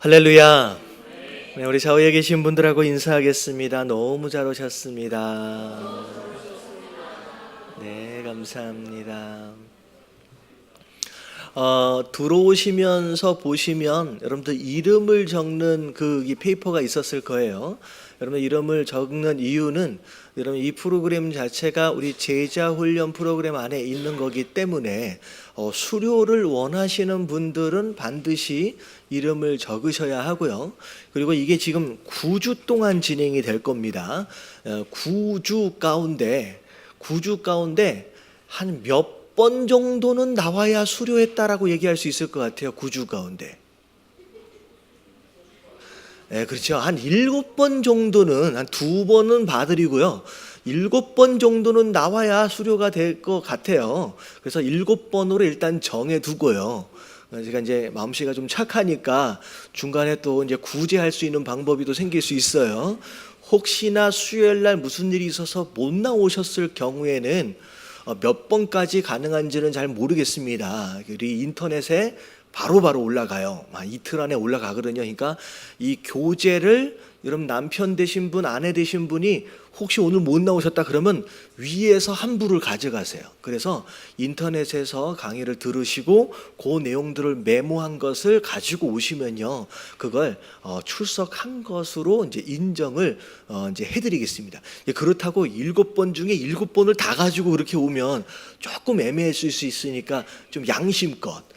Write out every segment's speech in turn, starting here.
할렐루야. 네, 우리 좌우에 계신 분들하고 인사하겠습니다. 너무 잘 오셨습니다. 네, 감사합니다. 들어오시면서 보시면 여러분들 이름을 적는 이 페이퍼가 있었을 거예요. 여러분 이름을 적는 이유는 여러분 이 프로그램 자체가 우리 제자 훈련 프로그램 안에 있는 거기 때문에 수료를 원하시는 분들은 반드시 이름을 적으셔야 하고요. 그리고 이게 지금 9주 동안 진행이 될 겁니다. 9주 가운데 한 몇 번 정도는 나와야 수료했다라고 얘기할 수 있을 것 같아요. 9주 가운데. 네, 그렇죠. 한 7번 정도는, 한 2번은 봐드리고요. 7번 정도는 나와야 수료가 될 것 같아요. 그래서 7번으로 일단 정해두고요. 제가 이제 마음씨가 좀 착하니까 중간에 또 이제 구제할 수 있는 방법이 또 생길 수 있어요. 혹시나 수요일 날 무슨 일이 있어서 못 나오셨을 경우에는 몇 번까지 가능한지는 잘 모르겠습니다. 우리 인터넷에 바로바로 올라가요. 이틀 안에 올라가거든요. 그러니까 이 교재를 여러분 남편 되신 분, 아내 되신 분이 혹시 오늘 못 나오셨다 그러면 위에서 한 부를 가져가세요. 그래서 인터넷에서 강의를 들으시고 그 내용들을 메모한 것을 가지고 오시면요, 그걸 출석한 것으로 이제 인정을 이제 해드리겠습니다. 그렇다고 7번 중에 7번을 다 가지고 그렇게 오면 조금 애매했을 수 있으니까 좀 양심껏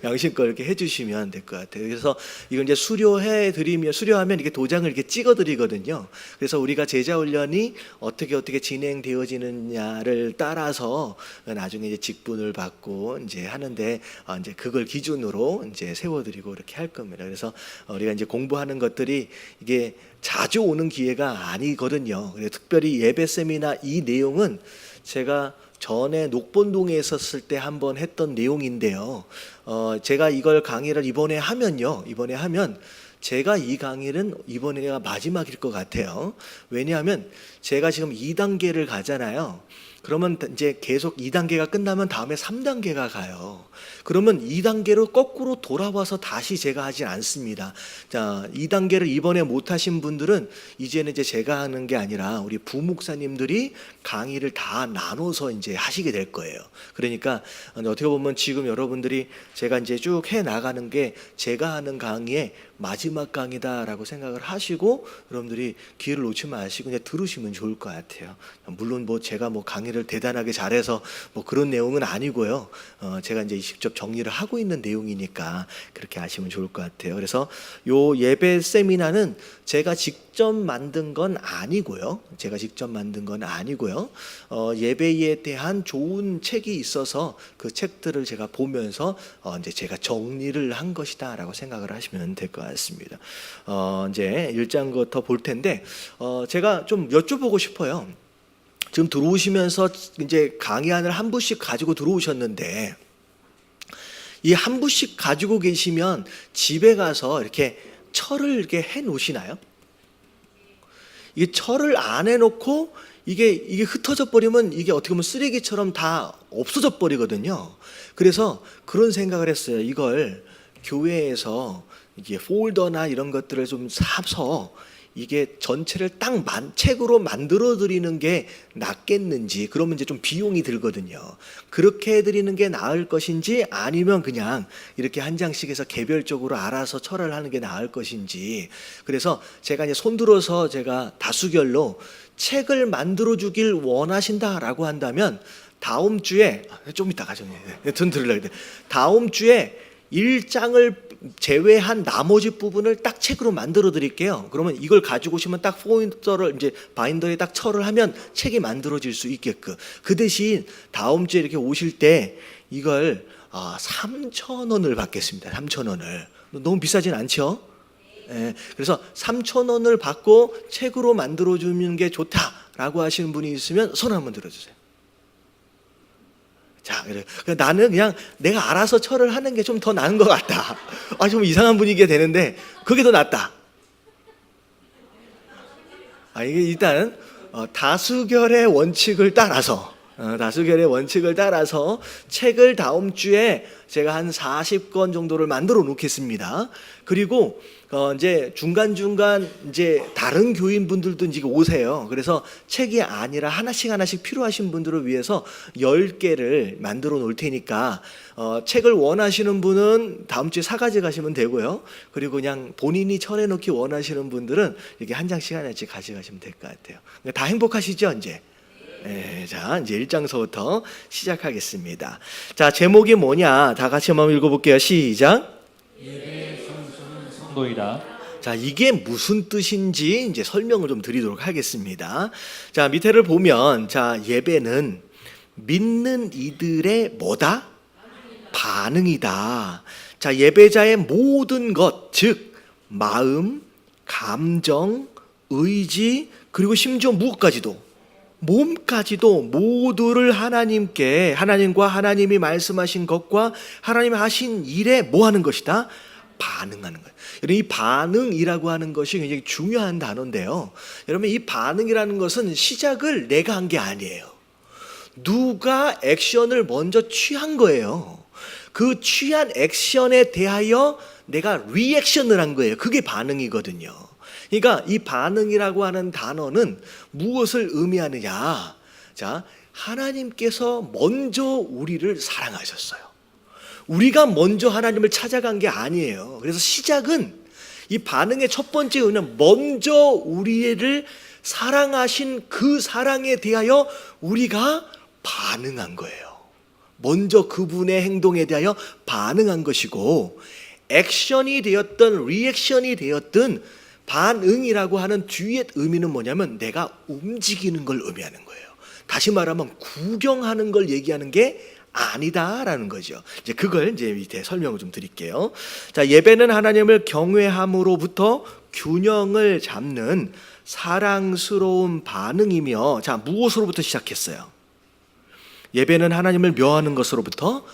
이렇게 해주시면 될 것 같아요. 그래서 이걸 이제 수료하면 이렇게 도장을 이렇게 찍어드리거든요. 그래서 우리가 제자훈련이 어떻게 진행되어지느냐를 따라서 나중에 이제 직분을 받고 이제 하는데 이제 그걸 기준으로 이제 세워드리고 이렇게 할 겁니다. 그래서 우리가 이제 공부하는 것들이 이게 자주 오는 기회가 아니거든요. 그래서 특별히 예배 세미나 이 내용은 제가 전에 녹본동에 있었을 때 한번 했던 내용인데요. 제가 이걸 강의를 이번에 하면 제가 이 강의는 이번에가 마지막일 것 같아요. 왜냐하면 제가 지금 2단계를 가잖아요. 그러면 이제 계속 2단계가 끝나면 다음에 3단계가 가요. 그러면 2단계로 거꾸로 돌아와서 다시 제가 하진 않습니다. 자, 2단계를 이번에 못 하신 분들은 이제는 이제 제가 하는 게 아니라 우리 부목사님들이 강의를 다 나눠서 이제 하시게 될 거예요. 그러니까 어떻게 보면 지금 여러분들이 제가 이제 쭉 해 나가는 게 제가 하는 강의의 마지막 강의다라고 생각을 하시고 여러분들이 기회를 놓지 마시고 그냥 들으시면 좋을 것 같아요. 물론 제가 강의를 대단하게 잘해서 그런 내용은 아니고요. 제가 이제 직접 정리를 하고 있는 내용이니까 그렇게 아시면 좋을 것 같아요. 그래서 요 예배 세미나는 제가 직접 만든 건 아니고요. 예배에 대한 좋은 책이 있어서 그 책들을 제가 보면서 이제 제가 정리를 한 것이다라고 생각을 하시면 될 것 같습니다. 이제 1장부터 볼 텐데 제가 좀 여쭤보고 싶어요. 지금 들어오시면서 이제 강의안을 한 부씩 가지고 들어오셨는데 이 한 부씩 가지고 계시면 집에 가서 이렇게 철을 이렇게 해 놓으시나요? 이게 철을 안 해놓고 이게 흩어져 버리면 이게 어떻게 보면 쓰레기처럼 다 없어져 버리거든요. 그래서 그런 생각을 했어요. 이걸 교회에서 이게 폴더나 이런 것들을 좀 사서 이게 전체를 딱 책으로 만들어 드리는 게 낫겠는지, 그러면 이제 좀 비용이 들거든요. 그렇게 해드리는 게 나을 것인지 아니면 그냥 이렇게 한 장씩 해서 개별적으로 알아서 철을 하는 게 나을 것인지. 그래서 제가 이제 손들어서 제가 다수결로 책을 만들어 주길 원하신다라고 한다면 다음 주에 좀 이따 가죠. 전 들으려고 돼. 다음 주에 1장을 제외한 나머지 부분을 딱 책으로 만들어 드릴게요. 그러면 이걸 가지고 오시면 딱 포인터를 이제 바인더에 딱 철을 하면 책이 만들어질 수 있게끔. 그 대신 다음 주에 이렇게 오실 때 이걸 3,000원을 받겠습니다. 3,000원을. 너무 비싸진 않죠? 예, 그래서 3,000원을 받고 책으로 만들어 주는 게 좋다라고 하시는 분이 있으면 손 한번 들어주세요. 자, 나는 그냥 내가 알아서 철을 하는 게 좀 더 나은 것 같다. 좀 이상한 분위기가 되는데 그게 더 낫다. 이게 일단 다수결의 원칙을 따라서 다수결의 원칙을 따라서 책을 다음 주에 제가 한 40권 정도를 만들어 놓겠습니다. 그리고 이제 중간중간 이제 다른 교인분들도 이제 오세요. 그래서 책이 아니라 하나씩 필요하신 분들을 위해서 10개를 만들어 놓을 테니까 책을 원하시는 분은 다음 주에 사가지 가시면 되고요. 그리고 그냥 본인이 철해놓기 원하시는 분들은 이렇게 한 장씩 하나씩 가져가시면 될 것 같아요. 다 행복하시죠, 이제? 네, 자, 이제 1장서부터 시작하겠습니다. 자, 제목이 뭐냐? 다 같이 한번 읽어볼게요. 시작. 예배의 성수는 성도이다. 자, 이게 무슨 뜻인지 이제 설명을 좀 드리도록 하겠습니다. 자, 밑에를 보면, 자, 예배는 믿는 이들의 뭐다? 반응이다. 자, 예배자의 모든 것, 즉 마음, 감정, 의지, 그리고 심지어 무엇까지도, 몸까지도 모두를 하나님께, 하나님과 하나님이 말씀하신 것과 하나님이 하신 일에 뭐 하는 것이다? 반응하는 거예요. 여러분, 이 반응이라고 하는 것이 굉장히 중요한 단어인데요. 여러분, 이 반응이라는 것은 시작을 내가 한 게 아니에요. 누가 액션을 먼저 취한 거예요. 그 취한 액션에 대하여 내가 리액션을 한 거예요. 그게 반응이거든요. 그러니까 이 반응이라고 하는 단어는 무엇을 의미하느냐? 자, 하나님께서 먼저 우리를 사랑하셨어요. 우리가 먼저 하나님을 찾아간 게 아니에요. 그래서 시작은, 이 반응의 첫 번째 의미는 먼저 우리를 사랑하신 그 사랑에 대하여 우리가 반응한 거예요. 먼저 그분의 행동에 대하여 반응한 것이고, 액션이 되었든 리액션이 되었든 반응이라고 하는 뒤의 의미는 뭐냐면 내가 움직이는 걸 의미하는 거예요. 다시 말하면 구경하는 걸 얘기하는 게 아니다라는 거죠. 이제 그걸 이제 밑에 설명을 좀 드릴게요. 자, 예배는 하나님을 경외함으로부터 균형을 잡는 사랑스러운 반응이며, 자, 무엇으로부터 시작했어요? 예배는 하나님을 묘하는 것으로부터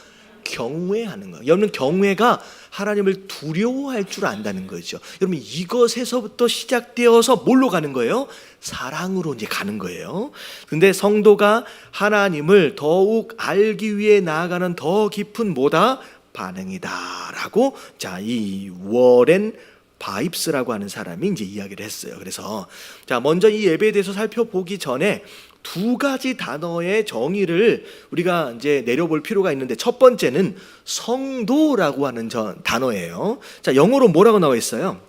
경외하는 거예요. 여러분, 경외가 하나님을 두려워할 줄 안다는 거죠. 여러분, 이것에서부터 시작되어서 뭘로 가는 거예요? 사랑으로 이제 가는 거예요. 근데 성도가 하나님을 더욱 알기 위해 나아가는 더 깊은 뭐다? 반응이다라고, 자, 이 워렌 바입스라고 하는 사람이 이제 이야기를 했어요. 그래서 자, 먼저 이 예배에 대해서 살펴보기 전에 두 가지 단어의 정의를 우리가 이제 내려볼 필요가 있는데, 첫 번째는 성도라고 하는 단어예요. 자, 영어로 뭐라고 나와 있어요?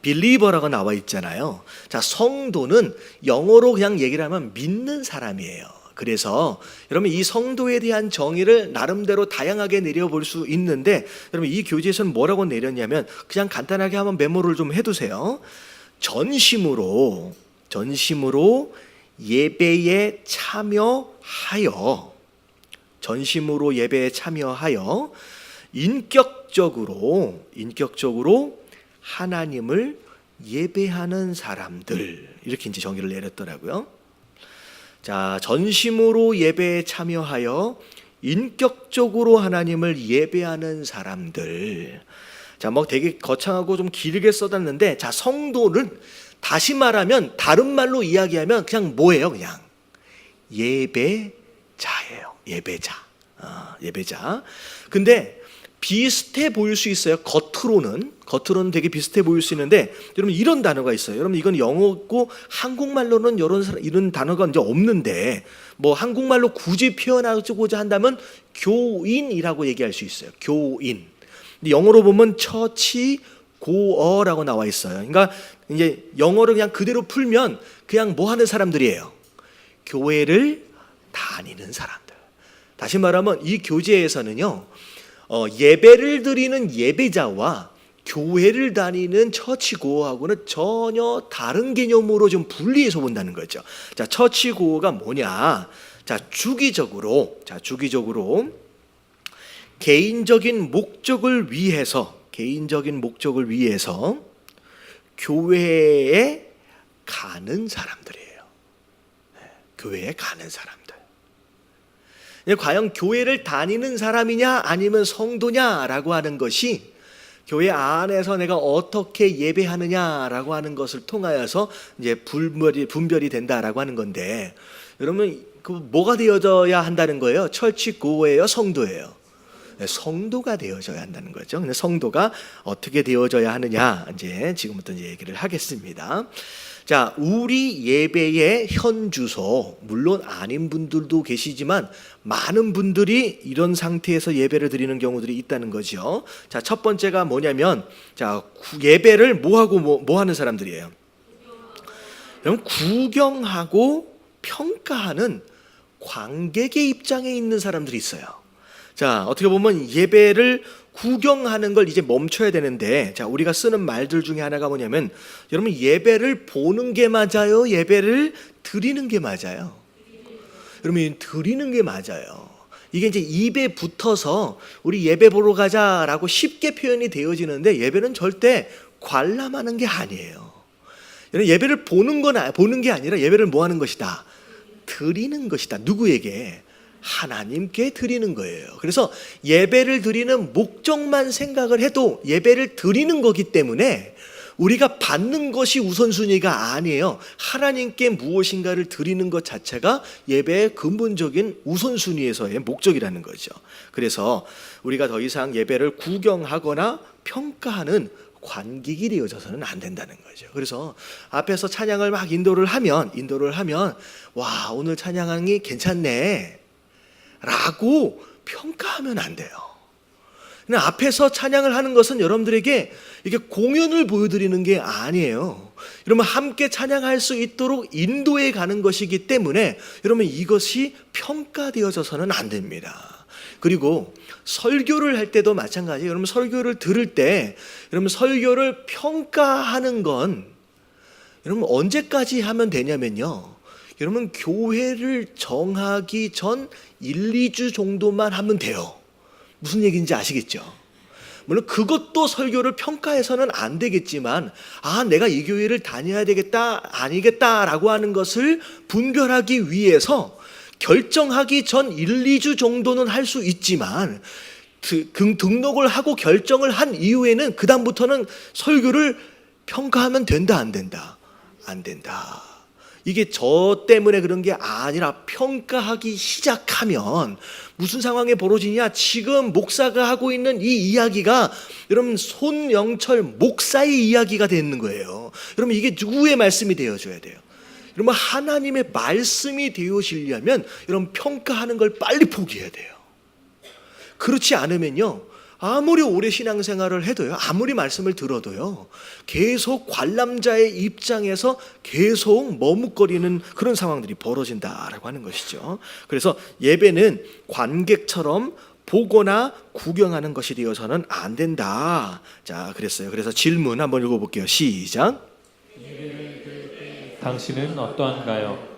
believer라고 나와 있잖아요. 자, 성도는 영어로 그냥 얘기를 하면 믿는 사람이에요. 그래서 여러분, 이 성도에 대한 정의를 나름대로 다양하게 내려볼 수 있는데, 여러분, 이 교재에서는 뭐라고 내렸냐면, 그냥 간단하게 한번 메모를 좀 해두세요. 전심으로 예배에 참여하여, 전심으로 예배에 참여하여 인격적으로 하나님을 예배하는 사람들, 이렇게 이제 정의를 내렸더라고요. 자, 전심으로 예배에 참여하여 인격적으로 하나님을 예배하는 사람들. 자, 뭐 되게 거창하고 좀 길게 써놨는데, 자, 성도는 다시 말하면, 다른 말로 이야기하면 그냥 뭐예요? 그냥 예배자예요. 예배자. 예배자. 근데 비슷해 보일 수 있어요. 겉으로는 되게 비슷해 보일 수 있는데, 여러분, 이런 단어가 있어요. 여러분, 이건 영어고 한국말로는 이런 단어가 이제 없는데, 뭐 한국말로 굳이 표현하고자 한다면 교인이라고 얘기할 수 있어요. 교인. 근데 영어로 보면 처치 고어라고 나와 있어요. 그러니까 이제 영어를 그냥 그대로 풀면 그냥 뭐 하는 사람들이에요? 교회를 다니는 사람들. 다시 말하면 이 교재에서는요, 예배를 드리는 예배자와 교회를 다니는 처치고어하고는 전혀 다른 개념으로 좀 분리해서 본다는 거죠. 자, 처치고어가 뭐냐? 자, 주기적으로 개인적인 목적을 위해서 교회에 가는 사람들이에요. 교회에 가는 사람들. 과연 교회를 다니는 사람이냐 아니면 성도냐라고 하는 것이 교회 안에서 내가 어떻게 예배하느냐라고 하는 것을 통하여서 이제 분별이 된다라고 하는 건데, 여러분, 그 뭐가 되어져야 한다는 거예요? 철치 고예요, 성도예요? 네, 성도가 되어져야 한다는 거죠. 근데 성도가 어떻게 되어져야 하느냐, 이제 지금부터 이제 얘기를 하겠습니다. 자, 우리 예배의 현 주소, 물론 아닌 분들도 계시지만 많은 분들이 이런 상태에서 예배를 드리는 경우들이 있다는 거죠. 자, 첫 번째가 뭐냐면, 자, 예배를 뭐 하는 사람들이에요? 여러분, 구경하고 평가하는 관객의 입장에 있는 사람들이 있어요. 자, 어떻게 보면 예배를 구경하는 걸 이제 멈춰야 되는데, 자, 우리가 쓰는 말들 중에 하나가 뭐냐면, 여러분, 예배를 보는 게 맞아요? 예배를 드리는 게 맞아요? 여러분, 드리는 게 맞아요. 이게 이제 입에 붙어서 우리 예배 보러 가자라고 쉽게 표현이 되어지는데, 예배는 절대 관람하는 게 아니에요. 여러분, 예배를 보는 게 아니라 예배를 뭐 하는 것이다? 드리는 것이다. 누구에게? 하나님께 드리는 거예요. 그래서 예배를 드리는 목적만 생각을 해도 예배를 드리는 거기 때문에 우리가 받는 것이 우선순위가 아니에요. 하나님께 무엇인가를 드리는 것 자체가 예배의 근본적인 우선순위에서의 목적이라는 거죠. 그래서 우리가 더 이상 예배를 구경하거나 평가하는 관객이 되어져서는 안 된다는 거죠. 그래서 앞에서 찬양을 막 인도를 하면 와, 오늘 찬양이 괜찮네 라고 평가하면 안 돼요. 그냥 앞에서 찬양을 하는 것은 여러분들에게 이게 공연을 보여드리는 게 아니에요. 여러분, 함께 찬양할 수 있도록 인도해 가는 것이기 때문에 여러분, 이것이 평가되어져서는 안 됩니다. 그리고 설교를 할 때도 마찬가지예요. 여러분, 설교를 들을 때 여러분, 설교를 평가하는 건 여러분 언제까지 하면 되냐면요, 여러분, 교회를 정하기 전 1, 2주 정도만 하면 돼요. 무슨 얘기인지 아시겠죠? 물론 그것도 설교를 평가해서는 안 되겠지만, 아, 내가 이 교회를 다녀야 되겠다, 아니겠다라고 하는 것을 분별하기 위해서 결정하기 전 1, 2주 정도는 할 수 있지만, 등록을 하고 결정을 한 이후에는 그 다음부터는 설교를 평가하면 된다, 안 된다? 안 된다. 이게 저 때문에 그런 게 아니라 평가하기 시작하면 무슨 상황이 벌어지냐, 지금 목사가 하고 있는 이 이야기가 여러분 손영철 목사의 이야기가 되는 거예요. 여러분, 이게 누구의 말씀이 되어줘야 돼요? 여러분, 하나님의 말씀이 되어지려면 여러분 평가하는 걸 빨리 포기해야 돼요. 그렇지 않으면요, 아무리 오래 신앙생활을 해도요, 아무리 말씀을 들어도요, 계속 관람자의 입장에서 계속 머뭇거리는 그런 상황들이 벌어진다라고 하는 것이죠. 그래서 예배는 관객처럼 보거나 구경하는 것이 되어서는 안 된다. 자, 그랬어요. 그래서 질문 한번 읽어볼게요. 시작. 당신은 어떠한가요?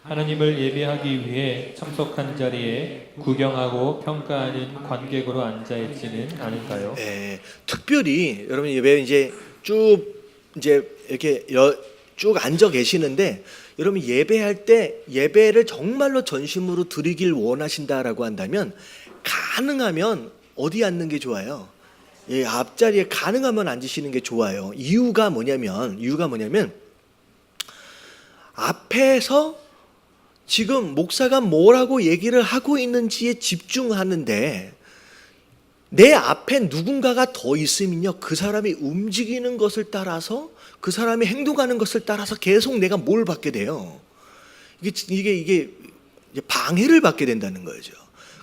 하나님을 예배하기 위해 참석한 자리에 구경하고 평가하는 관객으로 앉아있지는 않을까요? 네, 특별히 여러분 예배 이제 이렇게 쭉 앉아 계시는데, 여러분 예배할 때 예배를 정말로 전심으로 드리길 원하신다라고 한다면 가능하면 어디 앉는 게 좋아요? 예, 앞자리에 가능하면 앉으시는 게 좋아요. 이유가 뭐냐면 앞에서 지금 목사가 뭐라고 얘기를 하고 있는지에 집중하는데, 내 앞에 누군가가 더 있으면요, 그 사람이 움직이는 것을 따라서, 그 사람이 행동하는 것을 따라서 계속 내가 뭘 받게 돼요? 이게 방해를 받게 된다는 거죠.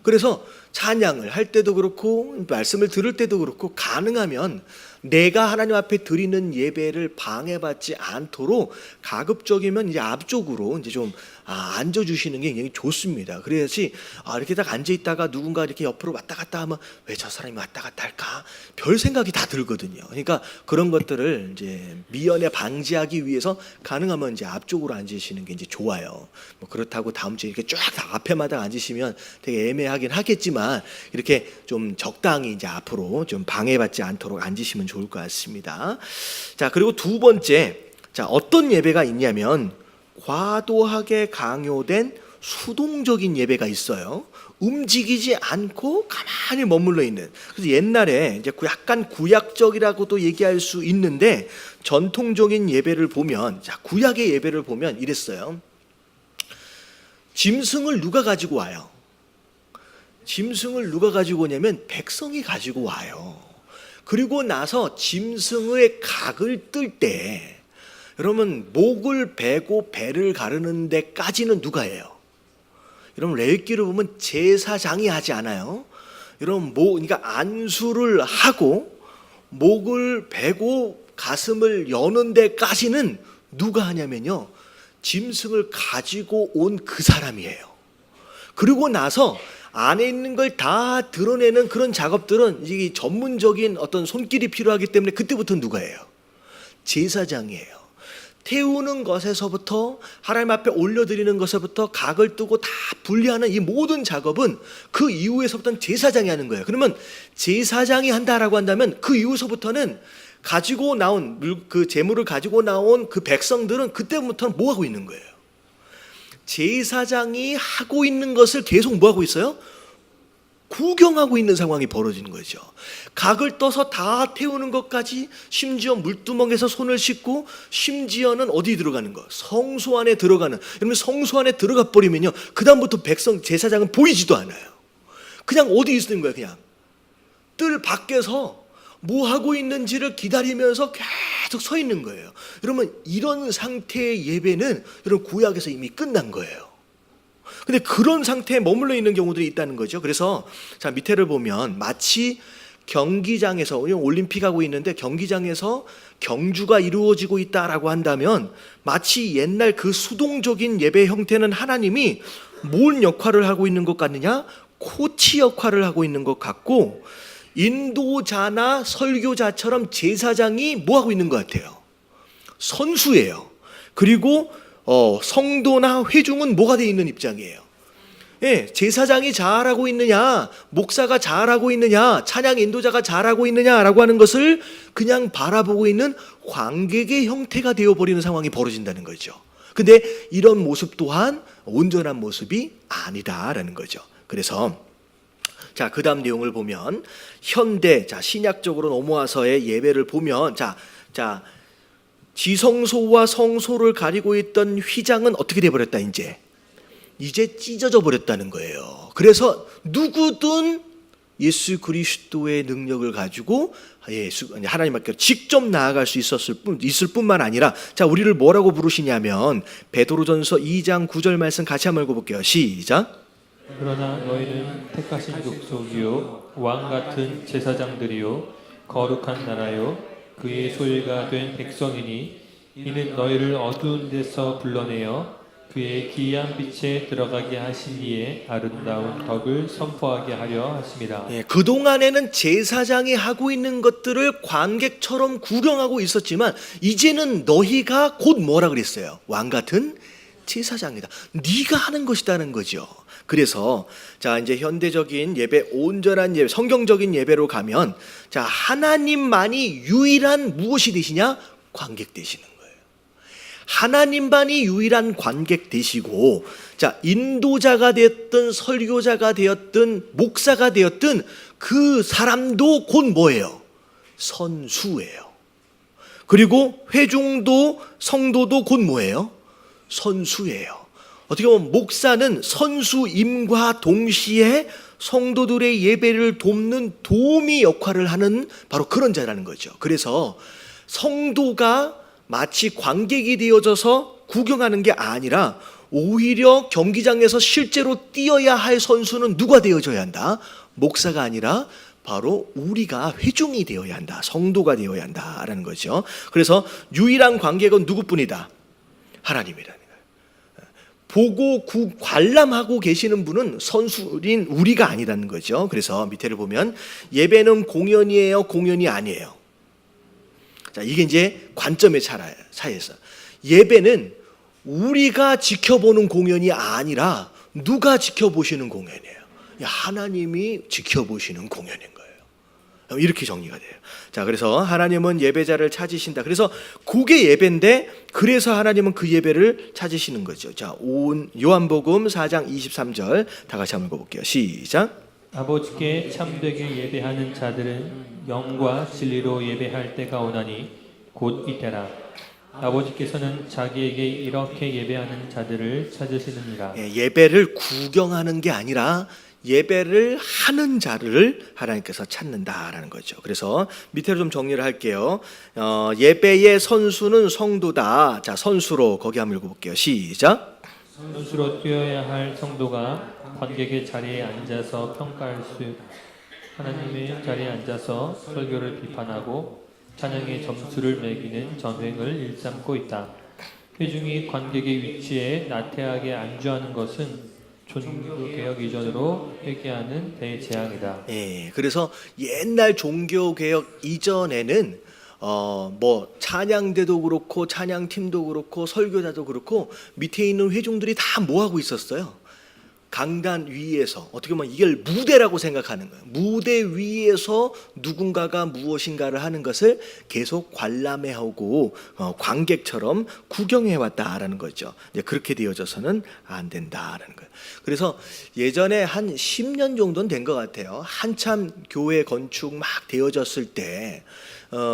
그래서 찬양을 할 때도 그렇고 말씀을 들을 때도 그렇고 가능하면 내가 하나님 앞에 드리는 예배를 방해받지 않도록 가급적이면 이제 앞쪽으로 이제 좀 앉아주시는 게 굉장히 좋습니다. 그래야지 이렇게 딱 앉아있다가 누군가 이렇게 옆으로 왔다 갔다 하면 왜 저 사람이 왔다 갔다 할까? 별 생각이 다 들거든요. 그러니까 그런 것들을 이제 미연에 방지하기 위해서 가능하면 이제 앞쪽으로 앉으시는 게 이제 좋아요. 뭐 그렇다고 다음 주에 이렇게 쫙 다 앞에마다 앉으시면 되게 애매하긴 하겠지만, 이렇게 좀 적당히 이제 앞으로 좀 방해받지 않도록 앉으시면 좋을 것 같습니다. 자, 그리고 두 번째, 자, 어떤 예배가 있냐면 과도하게 강요된 수동적인 예배가 있어요. 움직이지 않고 가만히 머물러 있는. 그래서 옛날에 이제 약간 구약적이라고도 얘기할 수 있는데, 전통적인 예배를 보면, 자, 구약의 예배를 보면 이랬어요. 짐승을 누가 가지고 와요? 짐승을 누가 가지고 오냐면 백성이 가지고 와요. 그리고 나서 짐승의 각을 뜰 때 여러분 목을 베고 배를 가르는 데까지는 누가 해요? 여러분 레위기를 보면 제사장이 하지 않아요. 여러분 그러니까 안수를 하고 목을 베고 가슴을 여는 데까지는 누가 하냐면요, 짐승을 가지고 온 그 사람이에요. 그리고 나서 안에 있는 걸 다 드러내는 그런 작업들은 이 전문적인 어떤 손길이 필요하기 때문에 그때부터 누가 해요? 제사장이에요. 태우는 것에서부터 하나님 앞에 올려드리는 것에부터 각을 뜨고 다 분리하는 이 모든 작업은 그 이후에서부터는 제사장이 하는 거예요. 그러면 제사장이 한다라고 한다면 그 이후서부터는 가지고 나온 그 제물을 가지고 나온 그 백성들은 그때부터는 뭐 하고 있는 거예요? 제사장이 하고 있는 것을 계속 뭐 하고 있어요? 구경하고 있는 상황이 벌어지는 거죠. 각을 떠서 다 태우는 것까지, 심지어 물두멍에서 손을 씻고, 심지어는 어디 들어가는 거? 성소 안에 들어가는. 여러분 성소 안에 들어가 버리면요, 그 다음부터 백성 제사장은 보이지도 않아요. 그냥 어디 있는 거예요? 그냥 뜰 밖에서 뭐 하고 있는지를 기다리면서 계속 서 있는 거예요. 여러분 이런 상태의 예배는 여러분 구약에서 이미 끝난 거예요. 근데 그런 상태에 머물러 있는 경우들이 있다는 거죠. 그래서 자 밑에를 보면 마치 경기장에서 올림픽 하고 있는데 경기장에서 경주가 이루어지고 있다라고 한다면 마치 옛날 그 수동적인 예배 형태는 하나님이 뭔 역할을 하고 있는 것 같느냐? 코치 역할을 하고 있는 것 같고, 인도자나 설교자처럼 제사장이 뭐 하고 있는 것 같아요? 선수예요. 그리고 성도나 회중은 뭐가 돼 있는 입장이에요? 예, 제사장이 잘하고 있느냐, 목사가 잘하고 있느냐, 찬양 인도자가 잘하고 있느냐라고 하는 것을 그냥 바라보고 있는 관객의 형태가 되어버리는 상황이 벌어진다는 거죠. 근데 이런 모습 또한 온전한 모습이 아니다라는 거죠. 그래서 자, 그 다음 내용을 보면 현대, 자, 신약적으로 넘어와서의 예배를 보면 자, 지성소와 성소를 가리고 있던 휘장은 어떻게 돼버렸다? 이제 찢어져 버렸다는 거예요. 그래서 누구든 예수 그리스도의 능력을 가지고 하나님 앞에 직접 나아갈 수 있을 뿐만 아니라, 자, 우리를 뭐라고 부르시냐면 베드로전서 2장 9절 말씀 같이 한번 읽어볼게요. 시작. 그러나 너희는 택하신 족속이요 왕 같은 제사장들이요 거룩한 나라요 그의 소유가 된 백성이니 이는 너희를 어두운 데서 불러내어 그의 기이한 빛에 들어가게 하신 이의 아름다운 덕을 선포하게 하려 하심이라. 예, 그동안에는 제사장이 하고 있는 것들을 관객처럼 구경하고 있었지만 이제는 너희가 곧 뭐라 그랬어요? 왕 같은 제사장이다. 네가 하는 것이다는 거죠. 그래서 자, 이제 현대적인 예배, 온전한 예배, 성경적인 예배로 가면 자, 하나님만이 유일한 무엇이 되시냐? 관객 되시는 거예요. 하나님만이 유일한 관객 되시고, 자, 인도자가 되었든 설교자가 되었든 목사가 되었든 그 사람도 곧 뭐예요? 선수예요. 그리고 회중도 성도도 곧 뭐예요? 선수예요. 어떻게 보면 목사는 선수임과 동시에 성도들의 예배를 돕는 도우미 역할을 하는 바로 그런 자라는 거죠. 그래서 성도가 마치 관객이 되어져서 구경하는 게 아니라 오히려 경기장에서 실제로 뛰어야 할 선수는 누가 되어져야 한다? 목사가 아니라 바로 우리가 회중이 되어야 한다. 성도가 되어야 한다라는 거죠. 그래서 유일한 관객은 누구뿐이다? 하나님이라는 거예요. 보고 관람하고 계시는 분은 선수인 우리가 아니라는 거죠. 그래서 밑에를 보면 예배는 공연이에요, 공연이 아니에요. 자, 이게 이제 관점의 차이에서 예배는 우리가 지켜보는 공연이 아니라 누가 지켜보시는 공연이에요? 하나님이 지켜보시는 공연인 거예요. 이렇게 정리가 돼요. 자, 그래서 하나님은 예배자를 찾으신다. 그래서 그게 예배인데 그래서 하나님은 그 예배를 찾으시는 거죠. 자, 요한복음 4장 23절 다 같이 한번 읽어볼게요. 시작. 아버지께 참되게 예배하는 자들은 영과 진리로 예배할 때가 오나니 곧 이때라. 아버지께서는 자기에게 이렇게 예배하는 자들을 찾으시느니라. 예배를 구경하는 게 아니라 예배를 하는 자를 하나님께서 찾는다라는 거죠. 그래서 밑으로 좀 정리를 할게요. 예배의 선수는 성도다. 자, 선수로 거기 한번 읽어볼게요. 시작. 선수로 뛰어야 할 성도가 관객의 자리에 앉아서 평가할 수, 하나님의 자리에 앉아서 설교를 비판하고 찬양의 점수를 매기는 전횡을 일삼고 있다. 회중이 관객의 위치에 나태하게 안주하는 것은 종교개혁 이전으로 회귀하는 대재앙이다. 그래서 옛날 종교개혁 이전에는 뭐 찬양대도 그렇고 찬양팀도 그렇고 설교자도 그렇고 밑에 있는 회중들이 다 뭐 하고 있었어요? 강단 위에서, 어떻게 보면 이걸 무대라고 생각하는 거예요. 무대 위에서 누군가가 무엇인가를 하는 것을 계속 관람해오고 관객처럼 구경해왔다라는 거죠. 이제 그렇게 되어져서는 안 된다라는 거예요. 그래서 예전에 한 10년 정도는 된 것 같아요. 한참 교회 건축 막 되어졌을 때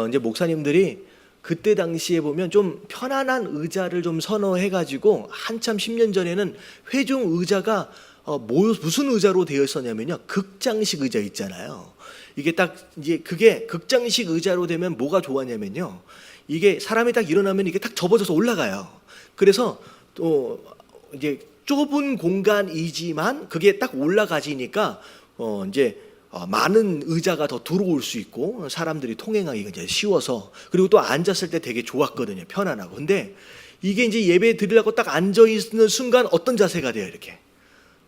이제 목사님들이 그때 당시에 보면 좀 편안한 의자를 좀 선호해가지고 한참 10년 전에는 회중 의자가 무슨 의자로 되어 있었냐면요, 극장식 의자 있잖아요. 이게 딱 이제 그게 극장식 의자로 되면 뭐가 좋았냐면요, 이게 사람이 딱 일어나면 이게 딱 접어져서 올라가요. 그래서 또 이제 좁은 공간이지만 그게 딱 올라가지니까 이제 많은 의자가 더 들어올 수 있고 사람들이 통행하기가 이제 쉬워서, 그리고 또 앉았을 때 되게 좋았거든요. 편안하고. 근데 이게 이제 예배 드리려고 딱 앉아 있는 순간 어떤 자세가 돼요? 이렇게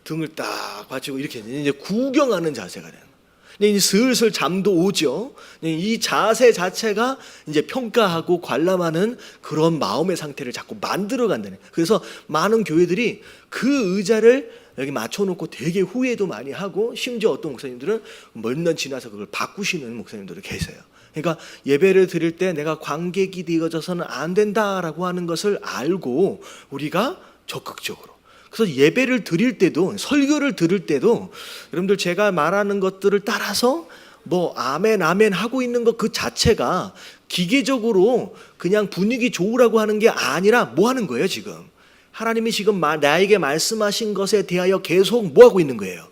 등을 딱 받치고 이렇게 이제 구경하는 자세가 되는 거예요. 근데 이제 슬슬 잠도 오죠. 이 자세 자체가 이제 평가하고 관람하는 그런 마음의 상태를 자꾸 만들어 간다는. 그래서 많은 교회들이 그 의자를 여기 맞춰놓고 되게 후회도 많이 하고, 심지어 어떤 목사님들은 몇 년 지나서 그걸 바꾸시는 목사님들도 계세요. 그러니까 예배를 드릴 때 내가 관객이 되어져서는 안 된다라고 하는 것을 알고 우리가 적극적으로, 그래서 예배를 드릴 때도, 설교를 들을 때도 여러분들 제가 말하는 것들을 따라서 뭐 아멘 아멘 하고 있는 것 그 자체가 기계적으로 그냥 분위기 좋으라고 하는 게 아니라 뭐 하는 거예요? 지금 하나님이 지금 나에게 말씀하신 것에 대하여 계속 뭐 하고 있는 거예요?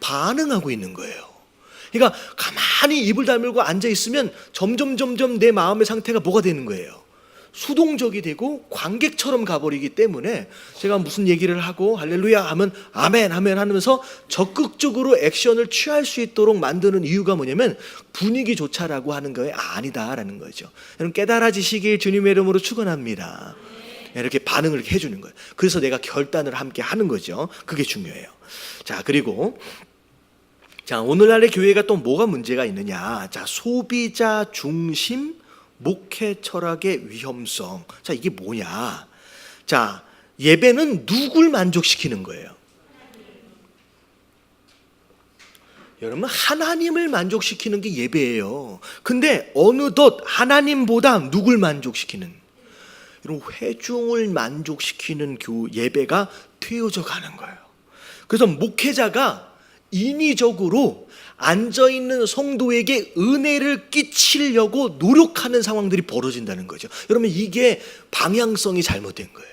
반응하고 있는 거예요. 그러니까 가만히 입을 다물고 앉아 있으면 점점 내 마음의 상태가 뭐가 되는 거예요? 수동적이 되고 관객처럼 가버리기 때문에 제가 무슨 얘기를 하고 할렐루야 하면 아멘 아멘 하면서 적극적으로 액션을 취할 수 있도록 만드는 이유가 뭐냐면 분위기조차라고 하는 거에 아니다라는 거죠. 여러분 깨달아지시길 주님의 이름으로 축원합니다. 이렇게 반응을 해주는 거예요. 그래서 내가 결단을 함께 하는 거죠. 그게 중요해요. 자, 그리고 자, 오늘날의 교회가 또 뭐가 문제가 있느냐? 자, 소비자 중심 목회 철학의 위험성. 자, 이게 뭐냐? 자, 예배는 누굴 만족시키는 거예요? 여러분, 하나님을 만족시키는 게 예배예요. 근데 어느덧 하나님보다 누굴 만족시키는, 이런 회중을 만족시키는 예배가 되어져 가는 거예요. 그래서 목회자가 인위적으로 앉아있는 성도에게 은혜를 끼치려고 노력하는 상황들이 벌어진다는 거죠. 여러분, 이게 방향성이 잘못된 거예요.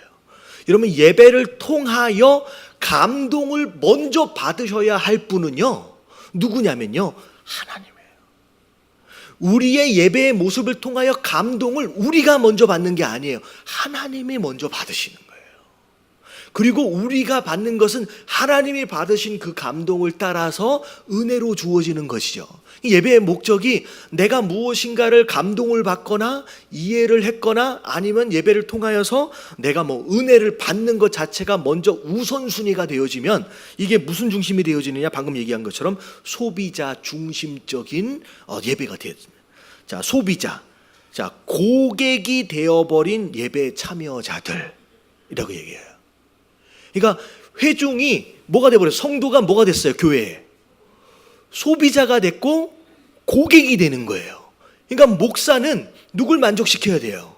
여러분, 예배를 통하여 감동을 먼저 받으셔야 할 분은요, 누구냐면요, 하나님이에요. 우리의 예배의 모습을 통하여 감동을 우리가 먼저 받는 게 아니에요. 하나님이 먼저 받으시는 거예요. 그리고 우리가 받는 것은 하나님이 받으신 그 감동을 따라서 은혜로 주어지는 것이죠. 예배의 목적이 내가 무엇인가를 감동을 받거나 이해를 했거나 아니면 예배를 통하여서 내가 뭐 은혜를 받는 것 자체가 먼저 우선순위가 되어지면 이게 무슨 중심이 되어지느냐? 방금 얘기한 것처럼 소비자 중심적인 예배가 되어집니다. 자, 소비자, 자, 고객이 되어버린 예배 참여자들이라고 얘기해요. 그러니까 회중이 뭐가 돼버려요? 성도가 뭐가 됐어요? 교회에 소비자가 됐고 고객이 되는 거예요. 그러니까 목사는 누굴 만족시켜야 돼요?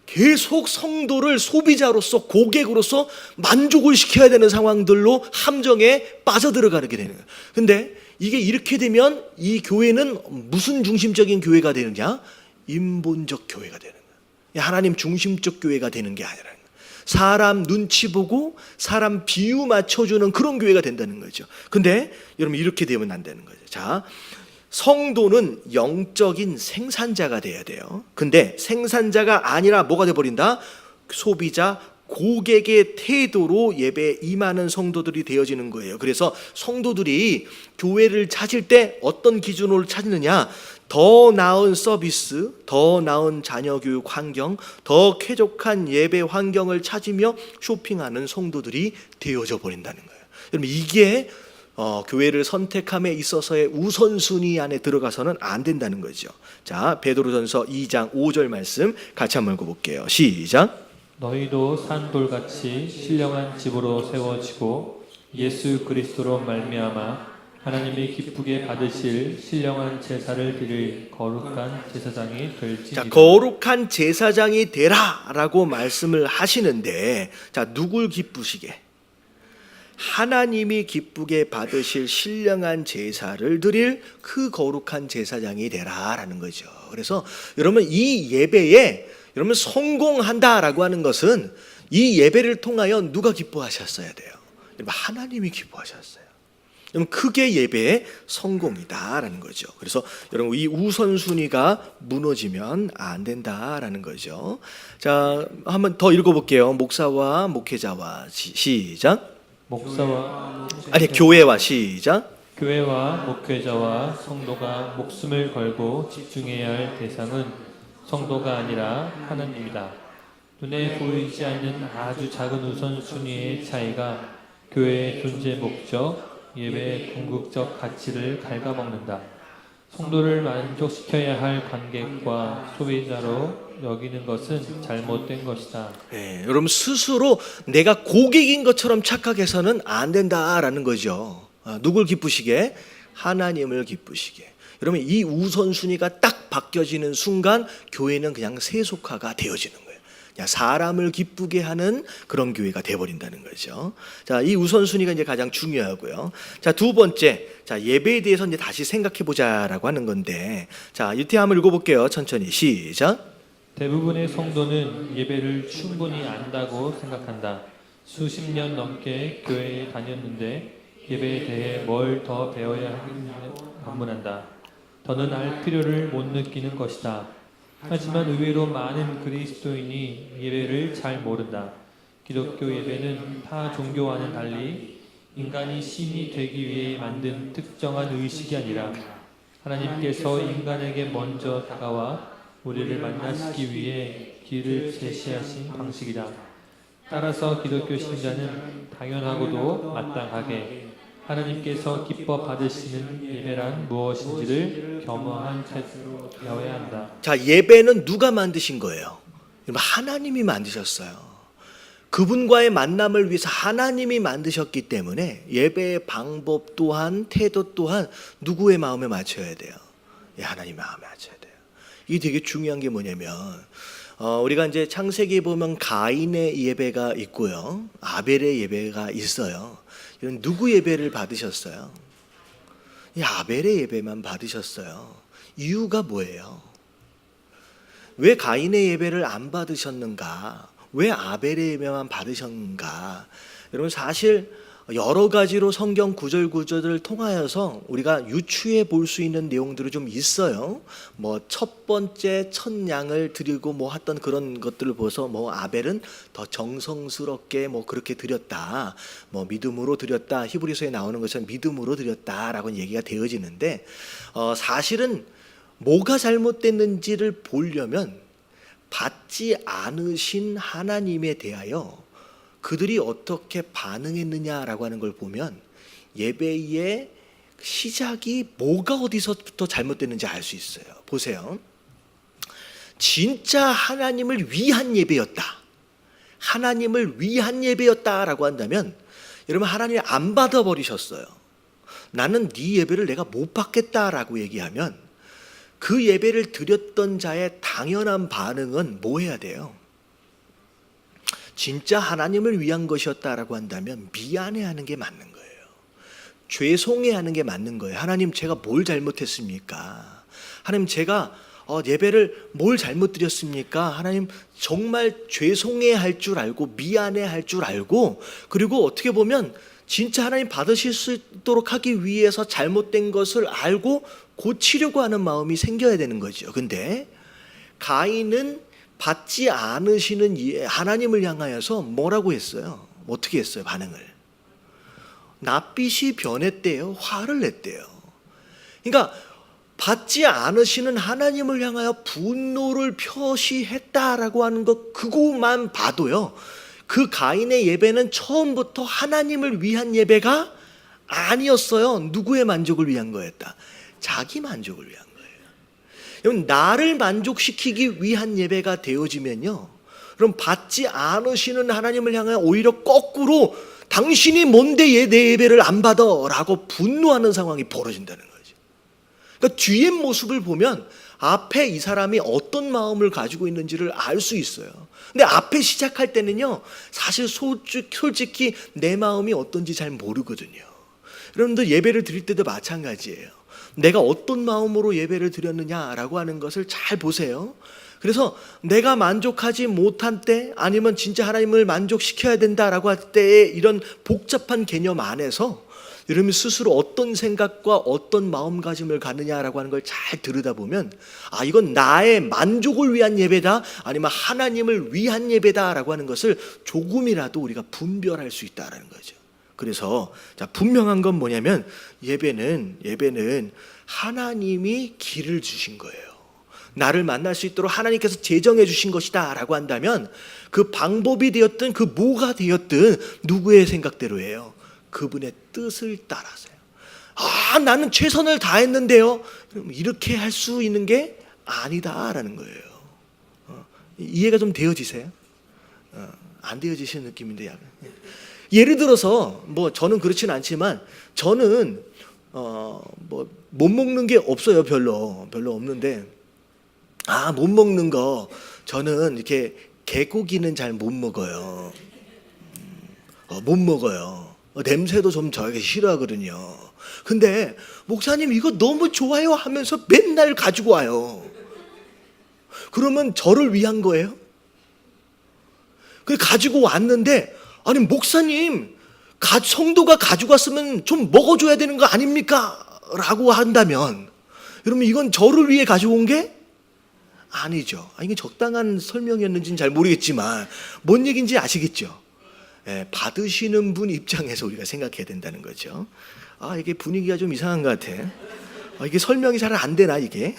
계속 성도를 소비자로서 고객으로서 만족을 시켜야 되는 상황들로 함정에 빠져들어가게 되는 거예요. 근데 이게 이렇게 되면 이 교회는 무슨 중심적인 교회가 되느냐? 인본적 교회가 되는 거예요. 하나님 중심적 교회가 되는 게 아니라 사람 눈치 보고 사람 비유 맞춰주는 그런 교회가 된다는 거죠. 근데 여러분 이렇게 되면 안 되는 거죠. 자, 성도는 영적인 생산자가 돼야 돼요. 근데 생산자가 아니라 뭐가 돼버린다? 소비자, 고객의 태도로 예배에 임하는 성도들이 되어지는 거예요. 그래서 성도들이 교회를 찾을 때 어떤 기준으로 찾느냐? 더 나은 서비스, 더 나은 자녀 교육 환경, 더 쾌적한 예배 환경을 찾으며 쇼핑하는 성도들이 되어져 버린다는 거예요. 여러분 이게 교회를 선택함에 있어서의 우선순위 안에 들어가서는 안 된다는 거죠. 자, 베드로전서 2장 5절 말씀 같이 한번 읽어볼게요. 시작. 너희도 산돌같이 신령한 집으로 세워지고 예수 그리스도로 말미암아 하나님이 기쁘게 받으실 신령한 제사를 드릴 거룩한 제사장이 될지니라. 자, 거룩한 제사장이 되라라고 말씀을 하시는데, 자, 누굴 기쁘시게? 하나님이 기쁘게 받으실 신령한 제사를 드릴 그 거룩한 제사장이 되라라는 거죠. 그래서 여러분 이 예배에 여러분 성공한다라고 하는 것은 이 예배를 통하여 누가 기뻐하셨어야 돼요? 여러분 하나님이 기뻐하셨어요. 여러분 그게 예배의 성공이다라는 거죠. 그래서 여러분 이 우선순위가 무너지면 안 된다라는 거죠. 자, 한번 더 읽어볼게요. 목사와 목회자와 시작. 목사와 교회와 시작. 교회와 목회자와 성도가 목숨을 걸고 집중해야 할 대상은 성도가 아니라 하나님이다. 눈에 보이지 않는 아주 작은 우선순위의 차이가 교회의 존재 목적, 예배의 궁극적 가치를 갉아먹는다. 성도를 만족시켜야 할 관객과 소비자로 여기는 것은 잘못된 것이다. 네, 여러분 스스로 내가 고객인 것처럼 착각해서는 안 된다라는 거죠. 누굴 기쁘시게? 하나님을 기쁘시게. 여러분 이 우선순위가 딱 바뀌어지는 순간 교회는 그냥 세속화가 되어지는 거예요. 그냥 사람을 기쁘게 하는 그런 교회가 되어버린다는 거죠. 자, 이 우선순위가 이제 가장 중요하고요. 자, 두 번째, 자 예배에 대해서 이제 다시 생각해 보자라고 하는 건데, 자 유태 한번 읽어볼게요. 천천히 시작. 대부분의 성도는 예배를 충분히 안다고 생각한다. 수십 년 넘게 교회에 다녔는데 예배에 대해 뭘 더 배워야 하겠느냐 반문한다. 더는 알 필요를 못 느끼는 것이다. 하지만 의외로 많은 그리스도인이 예배를 잘 모른다. 기독교 예배는 타 종교와는 달리 인간이 신이 되기 위해 만든 특정한 의식이 아니라 하나님께서 인간에게 먼저 다가와 우리를 만나시기 위해 길을 제시하신 방식이다. 따라서 기독교 신자는 당연하고도 마땅하게 하나님께서 기뻐 받으시는 예배란 무엇인지를 겸허한 태도로 배워야 한다. 자, 예배는 누가 만드신 거예요? 하나님이 만드셨어요. 그분과의 만남을 위해서 하나님이 만드셨기 때문에 예배의 방법 또한 태도 또한 누구의 마음에 맞춰야 돼요? 하나님의 마음에 맞춰야 돼요. 이게 되게 중요한 게 뭐냐면 우리가 이제 창세기에 보면 가인의 예배가 있고요, 아벨의 예배가 있어요. 이런 누구 예배를 받으셨어요? 이 아벨의 예배만 받으셨어요. 이유가 뭐예요? 왜 가인의 예배를 안 받으셨는가? 왜 아벨의 예배만 받으셨는가? 여러분 사실 여러 가지로 성경 구절을 통하여서 우리가 유추해 볼 수 있는 내용들이 좀 있어요. 뭐 첫 번째 첫 양을 드리고 뭐 했던 그런 것들을 보서 뭐 아벨은 더 정성스럽게 뭐 그렇게 드렸다, 뭐 믿음으로 드렸다, 히브리서에 나오는 것처럼 믿음으로 드렸다라고 얘기가 되어지는데 사실은 뭐가 잘못됐는지를 보려면 받지 않으신 하나님에 대하여 그들이 어떻게 반응했느냐라고 하는 걸 보면 예배의 시작이 뭐가 어디서부터 잘못됐는지 알 수 있어요. 보세요. 진짜 하나님을 위한 예배였다, 하나님을 위한 예배였다라고 한다면 여러분 하나님 안 받아버리셨어요. 나는 네 예배를 내가 못 받겠다라고 얘기하면 그 예배를 드렸던 자의 당연한 반응은 뭐 해야 돼요? 진짜 하나님을 위한 것이었다라고 한다면 미안해하는 게 맞는 거예요. 죄송해하는 게 맞는 거예요. 하나님 제가 뭘 잘못했습니까? 하나님 제가 예배를 뭘 잘못 드렸습니까? 하나님 정말 죄송해 할 줄 알고 미안해 할 줄 알고, 그리고 어떻게 보면 진짜 하나님 받으실 수 있도록 하기 위해서 잘못된 것을 알고 고치려고 하는 마음이 생겨야 되는 거죠. 근데 가인은 받지 않으시는 하나님을 향하여서 뭐라고 했어요? 어떻게 했어요? 반응을. 낯빛이 변했대요. 화를 냈대요. 그러니까 받지 않으시는 하나님을 향하여 분노를 표시했다라고 하는 것, 그거만 봐도요, 그 가인의 예배는 처음부터 하나님을 위한 예배가 아니었어요. 누구의 만족을 위한 거였다? 자기 만족을 위한 거예요. 여러분, 나를 만족시키기 위한 예배가 되어지면요, 그럼 받지 않으시는 하나님을 향하여 오히려 거꾸로 당신이 뭔데 내 예배를 안 받아? 라고 분노하는 상황이 벌어진다는 거죠. 그러니까 뒤의 모습을 보면 앞에 이 사람이 어떤 마음을 가지고 있는지를 알 수 있어요. 근데 앞에 시작할 때는요, 사실 솔직히 내 마음이 어떤지 잘 모르거든요. 여러분들 예배를 드릴 때도 마찬가지예요. 내가 어떤 마음으로 예배를 드렸느냐라고 하는 것을 잘 보세요. 그래서 내가 만족하지 못한 때, 아니면 진짜 하나님을 만족시켜야 된다라고 할 때의 이런 복잡한 개념 안에서 여러분이 스스로 어떤 생각과 어떤 마음가짐을 갖느냐라고 하는 걸 잘 들여다보면, 이건 나의 만족을 위한 예배다, 아니면 하나님을 위한 예배다라고 하는 것을 조금이라도 우리가 분별할 수 있다라는 거죠. 그래서 분명한 건 뭐냐면, 예배는 하나님이 길을 주신 거예요. 나를 만날 수 있도록 하나님께서 제정해 주신 것이다 라고 한다면, 그 방법이 되었든 그 뭐가 되었든 누구의 생각대로예요? 그분의 뜻을 따라서요. 나는 최선을 다했는데요, 이렇게 할 수 있는 게 아니다라는 거예요. 이해가 좀 되어지세요? 안 되어지시는 느낌인데 약간. 예를 들어서 저는 그렇지는 않지만, 저는 못 먹는 게 없어요. 별로 없는데, 못 먹는 거, 저는 이렇게 개고기는 잘 못 먹어요. 못 먹어요. 냄새도 좀 저에게 싫어하거든요. 근데 목사님 이거 너무 좋아요 하면서 맨날 가지고 와요. 그러면 저를 위한 거예요? 그 가지고 왔는데, 아니 목사님, 성도가 가지고 왔으면 좀 먹어줘야 되는 거 아닙니까? 라고 한다면, 여러분 이건 저를 위해 가지고 온 게 아니죠. 이게 적당한 설명이었는지는 잘 모르겠지만 뭔 얘기인지 아시겠죠? 받으시는 분 입장에서 우리가 생각해야 된다는 거죠. 이게 분위기가 좀 이상한 것 같아. 이게 설명이 잘 안 되나 이게?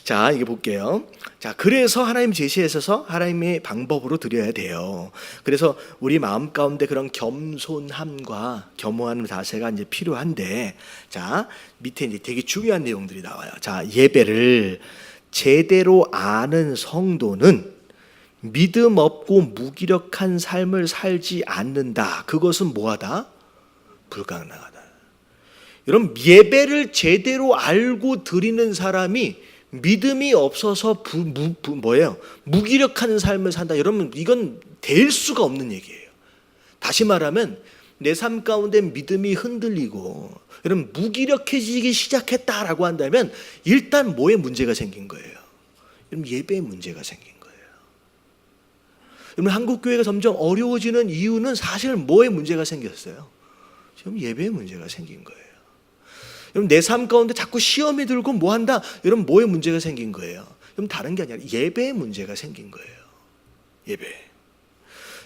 자, 이게 볼게요. 자, 그래서 하나님 제시하셔서 하나님의 방법으로 드려야 돼요. 그래서 우리 마음 가운데 그런 겸손함과 겸허한 자세가 이제 필요한데, 자, 밑에 이제 되게 중요한 내용들이 나와요. 자, 예배를 제대로 아는 성도는 믿음 없고 무기력한 삶을 살지 않는다. 그것은 뭐하다? 불가능하다. 여러분, 예배를 제대로 알고 드리는 사람이 믿음이 없어서 무기력한 삶을 산다. 여러분, 이건 될 수가 없는 얘기예요. 다시 말하면 내 삶 가운데 믿음이 흔들리고 여러분 무기력해지기 시작했다라고 한다면, 일단 뭐에 문제가 생긴 거예요? 여러분, 예배에 문제가 생긴 거예요. 여러분, 한국 교회가 점점 어려워지는 이유는 사실 뭐에 문제가 생겼어요? 지금 예배에 문제가 생긴 거예요. 여러분, 내 삶 가운데 자꾸 시험이 들고 뭐 한다? 여러분, 뭐에 문제가 생긴 거예요? 여러분, 다른 게 아니라 예배에 문제가 생긴 거예요. 예배.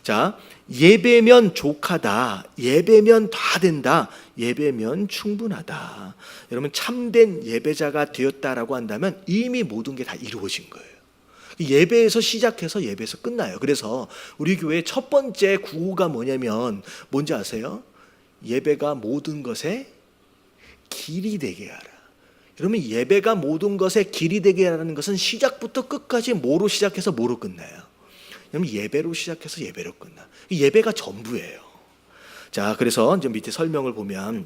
자, 예배면 족하다, 예배면 다 된다, 예배면 충분하다. 여러분, 참된 예배자가 되었다라고 한다면 이미 모든 게 다 이루어진 거예요. 예배에서 시작해서 예배에서 끝나요. 그래서 우리 교회의 첫 번째 구호가 뭐냐면 뭔지 아세요? 예배가 모든 것의 길이 되게 하라. 여러분, 예배가 모든 것의 길이 되게 하라는 것은 시작부터 끝까지 뭐로 시작해서 뭐로 끝나요? 여러분, 예배로 시작해서 예배로 끝나. 예배가 전부예요. 자, 그래서 이제 밑에 설명을 보면,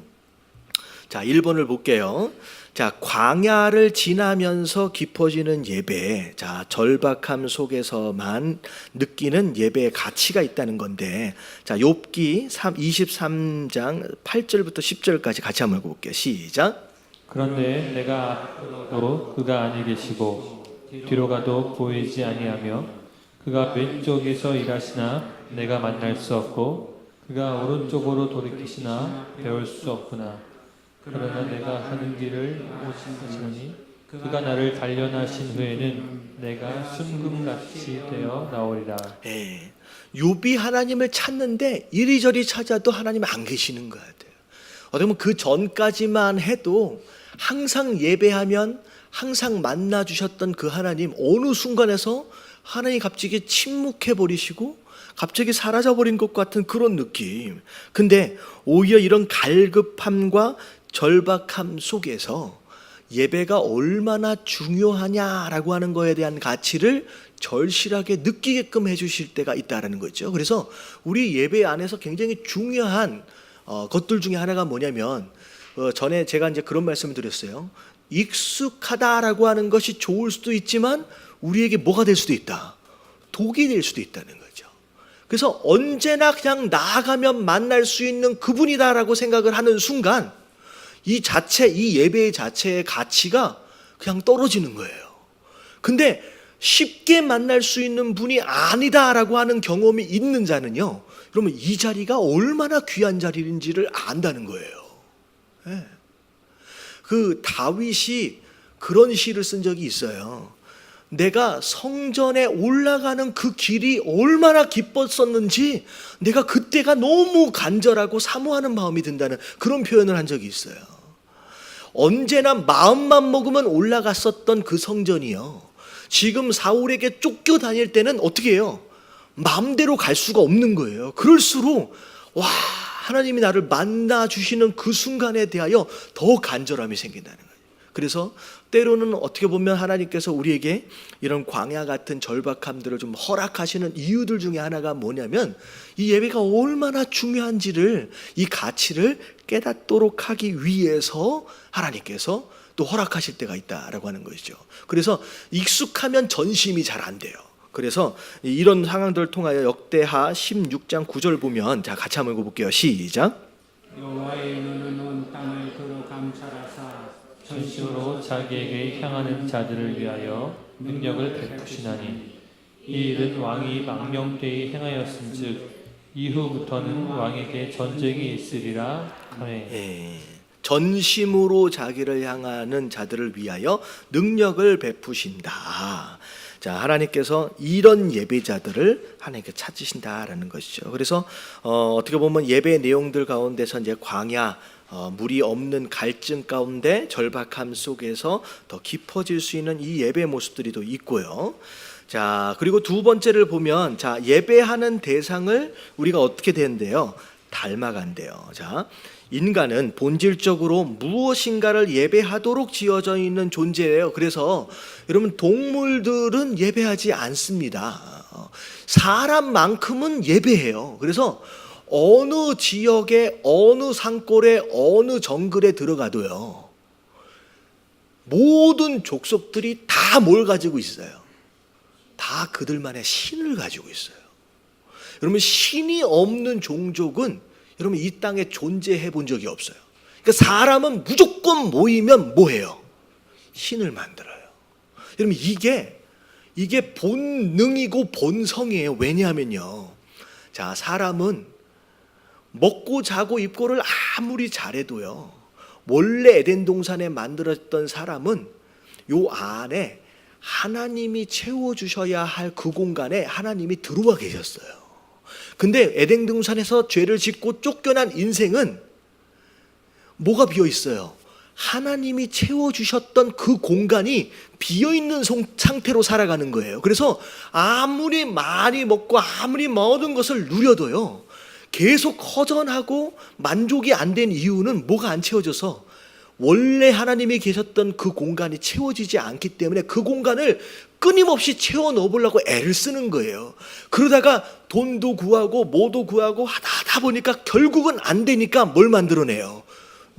자, 1번을 볼게요. 자, 광야를 지나면서 깊어지는 예배. 자, 절박함 속에서만 느끼는 예배의 가치가 있다는 건데, 자, 욥기 23장 8절부터 10절까지 같이 한번 읽어볼게요. 시작. 그런데 내가 앞으로 그가 아니 계시고 뒤로 가도 보이지 아니하며 그가 왼쪽에서 일하시나 내가 만날 수 없고 그가 오른쪽으로 돌이키시나 배울 수 없구나. 그러나 내가 하는 길을 오시니 그가 나를 단련하신 후에는 내가 순금같이 되어 나오리라. 예. 욥이 하나님을 찾는데 이리저리 찾아도 하나님 안 계시는 것 같아요. 어떻게 보면 그 전까지만 해도 항상 예배하면 항상 만나 주셨던 그 하나님, 어느 순간에서 하나님이 갑자기 침묵해 버리시고 갑자기 사라져 버린 것 같은 그런 느낌. 근데 오히려 이런 갈급함과 절박함 속에서 예배가 얼마나 중요하냐라고 하는 거에 대한 가치를 절실하게 느끼게끔 해주실 때가 있다라는 거죠. 그래서 우리 예배 안에서 굉장히 중요한 것들 중에 하나가 뭐냐면, 전에 제가 이제 그런 말씀을 드렸어요. 익숙하다라고 하는 것이 좋을 수도 있지만 우리에게 뭐가 될 수도 있다. 독이 될 수도 있다는 거죠. 그래서 언제나 그냥 나아가면 만날 수 있는 그분이다라고 생각을 하는 순간 이 예배 자체의 가치가 그냥 떨어지는 거예요. 근데 쉽게 만날 수 있는 분이 아니다라고 하는 경험이 있는 자는요, 그러면 이 자리가 얼마나 귀한 자리인지를 안다는 거예요. 네. 그 다윗이 그런 시를 쓴 적이 있어요. 내가 성전에 올라가는 그 길이 얼마나 기뻤었는지 내가 그때가 너무 간절하고 사모하는 마음이 든다는 그런 표현을 한 적이 있어요. 언제나 마음만 먹으면 올라갔었던 그 성전이요, 지금 사울에게 쫓겨 다닐 때는 어떻게 해요? 마음대로 갈 수가 없는 거예요. 그럴수록 하나님이 나를 만나 주시는 그 순간에 대하여 더 간절함이 생긴다는 거예요. 그래서 때로는 어떻게 보면 하나님께서 우리에게 이런 광야 같은 절박함들을 좀 허락하시는 이유들 중에 하나가 뭐냐면, 이 예배가 얼마나 중요한지를, 이 가치를 깨닫도록 하기 위해서 하나님께서 또 허락하실 때가 있다라고 하는 것이죠. 그래서 익숙하면 전심이 잘 안 돼요. 그래서 이런 상황들을 통하여 역대하 16장 9절 보면, 자 같이 한번 읽어볼게요. 시작. 여호와의 눈은 온 땅을 그로 감찰하사 전심으로 자기에게 향하는 자들을 위하여 능력을 베푸시나니 이 일은 왕이 망령되이 행하였은즉 이후부터는 왕에게 전쟁이 있으리라. 아멘. 예. 전심으로 자기를 향하는 자들을 위하여 능력을 베푸신다. 자, 하나님께서 이런 예배자들을 하나님께 찾으신다라는 것이죠. 그래서 어떻게 보면 예배 내용들 가운데서 이제 광야, 물이 없는 갈증 가운데 절박함 속에서 더 깊어질 수 있는 이 예배 모습들이 또 있고요. 자, 그리고 두 번째를 보면, 자, 예배하는 대상을 우리가 어떻게 되는데요? 닮아간대요. 자, 인간은 본질적으로 무엇인가를 예배하도록 지어져 있는 존재예요. 그래서 여러분, 동물들은 예배하지 않습니다. 사람만큼은 예배해요. 그래서 어느 지역에, 어느 산골에, 어느 정글에 들어가도요, 모든 족속들이 다 뭘 가지고 있어요? 다 그들만의 신을 가지고 있어요. 여러분, 신이 없는 종족은 여러분 이 땅에 존재해 본 적이 없어요. 그러니까 사람은 무조건 모이면 뭐해요? 신을 만들어요. 여러분, 이게 본능이고 본성이에요. 왜냐하면요, 자, 사람은 먹고 자고 입고를 아무리 잘해도요, 원래 에덴 동산에 만들었던 사람은 요 안에 하나님이 채워주셔야 할 그 공간에 하나님이 들어와 계셨어요. 근데 에덴 동산에서 죄를 짓고 쫓겨난 인생은 뭐가 비어 있어요? 하나님이 채워주셨던 그 공간이 비어있는 상태로 살아가는 거예요. 그래서 아무리 많이 먹고 아무리 모든 것을 누려도요, 계속 허전하고 만족이 안 된 이유는 뭐가 안 채워져서 원래 하나님이 계셨던 그 공간이 채워지지 않기 때문에 그 공간을 끊임없이 채워 넣으려고 애를 쓰는 거예요. 그러다가 돈도 구하고 뭐도 구하고 하다 보니까 결국은 안 되니까 뭘 만들어내요?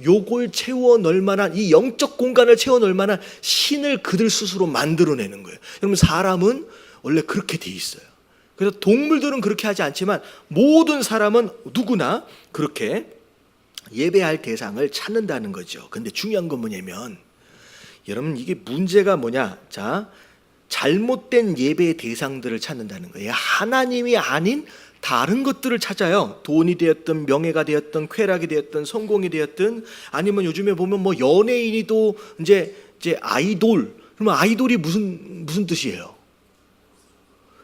요걸 채워 넣을 만한, 이 영적 공간을 채워 넣을 만한 신을 그들 스스로 만들어내는 거예요. 여러분, 사람은 원래 그렇게 돼 있어요. 그래서 동물들은 그렇게 하지 않지만 모든 사람은 누구나 그렇게 예배할 대상을 찾는다는 거죠. 근데 중요한 건 뭐냐면 여러분 이게 문제가 뭐냐? 자, 잘못된 예배의 대상들을 찾는다는 거예요. 하나님이 아닌 다른 것들을 찾아요. 돈이 되었든 명예가 되었든 쾌락이 되었든 성공이 되었든 아니면 요즘에 보면 뭐 연예인이도 이제 아이돌. 그러면 아이돌이 무슨 뜻이에요?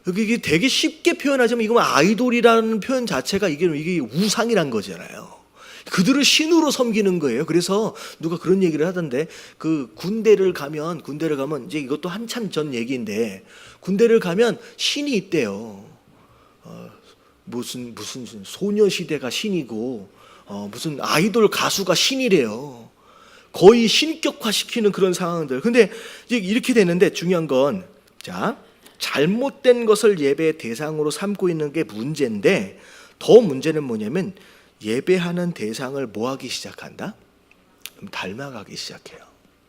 여기 이게 되게 쉽게 표현하자면 이거 아이돌이라는 표현 자체가 이게 우상이란 거잖아요. 그들을 신으로 섬기는 거예요. 그래서 누가 그런 얘기를 하던데 그 군대를 가면 이제 이것도 한참 전 얘기인데 군대를 가면 신이 있대요. 무슨 소녀시대가 신이고 무슨 아이돌 가수가 신이래요. 거의 신격화시키는 그런 상황들. 근데 이제 이렇게 되는데 중요한 건 자, 잘못된 것을 예배의 대상으로 삼고 있는 게 문제인데 더 문제는 뭐냐면 예배하는 대상을 뭐 하기 시작한다? 닮아가기 시작해요.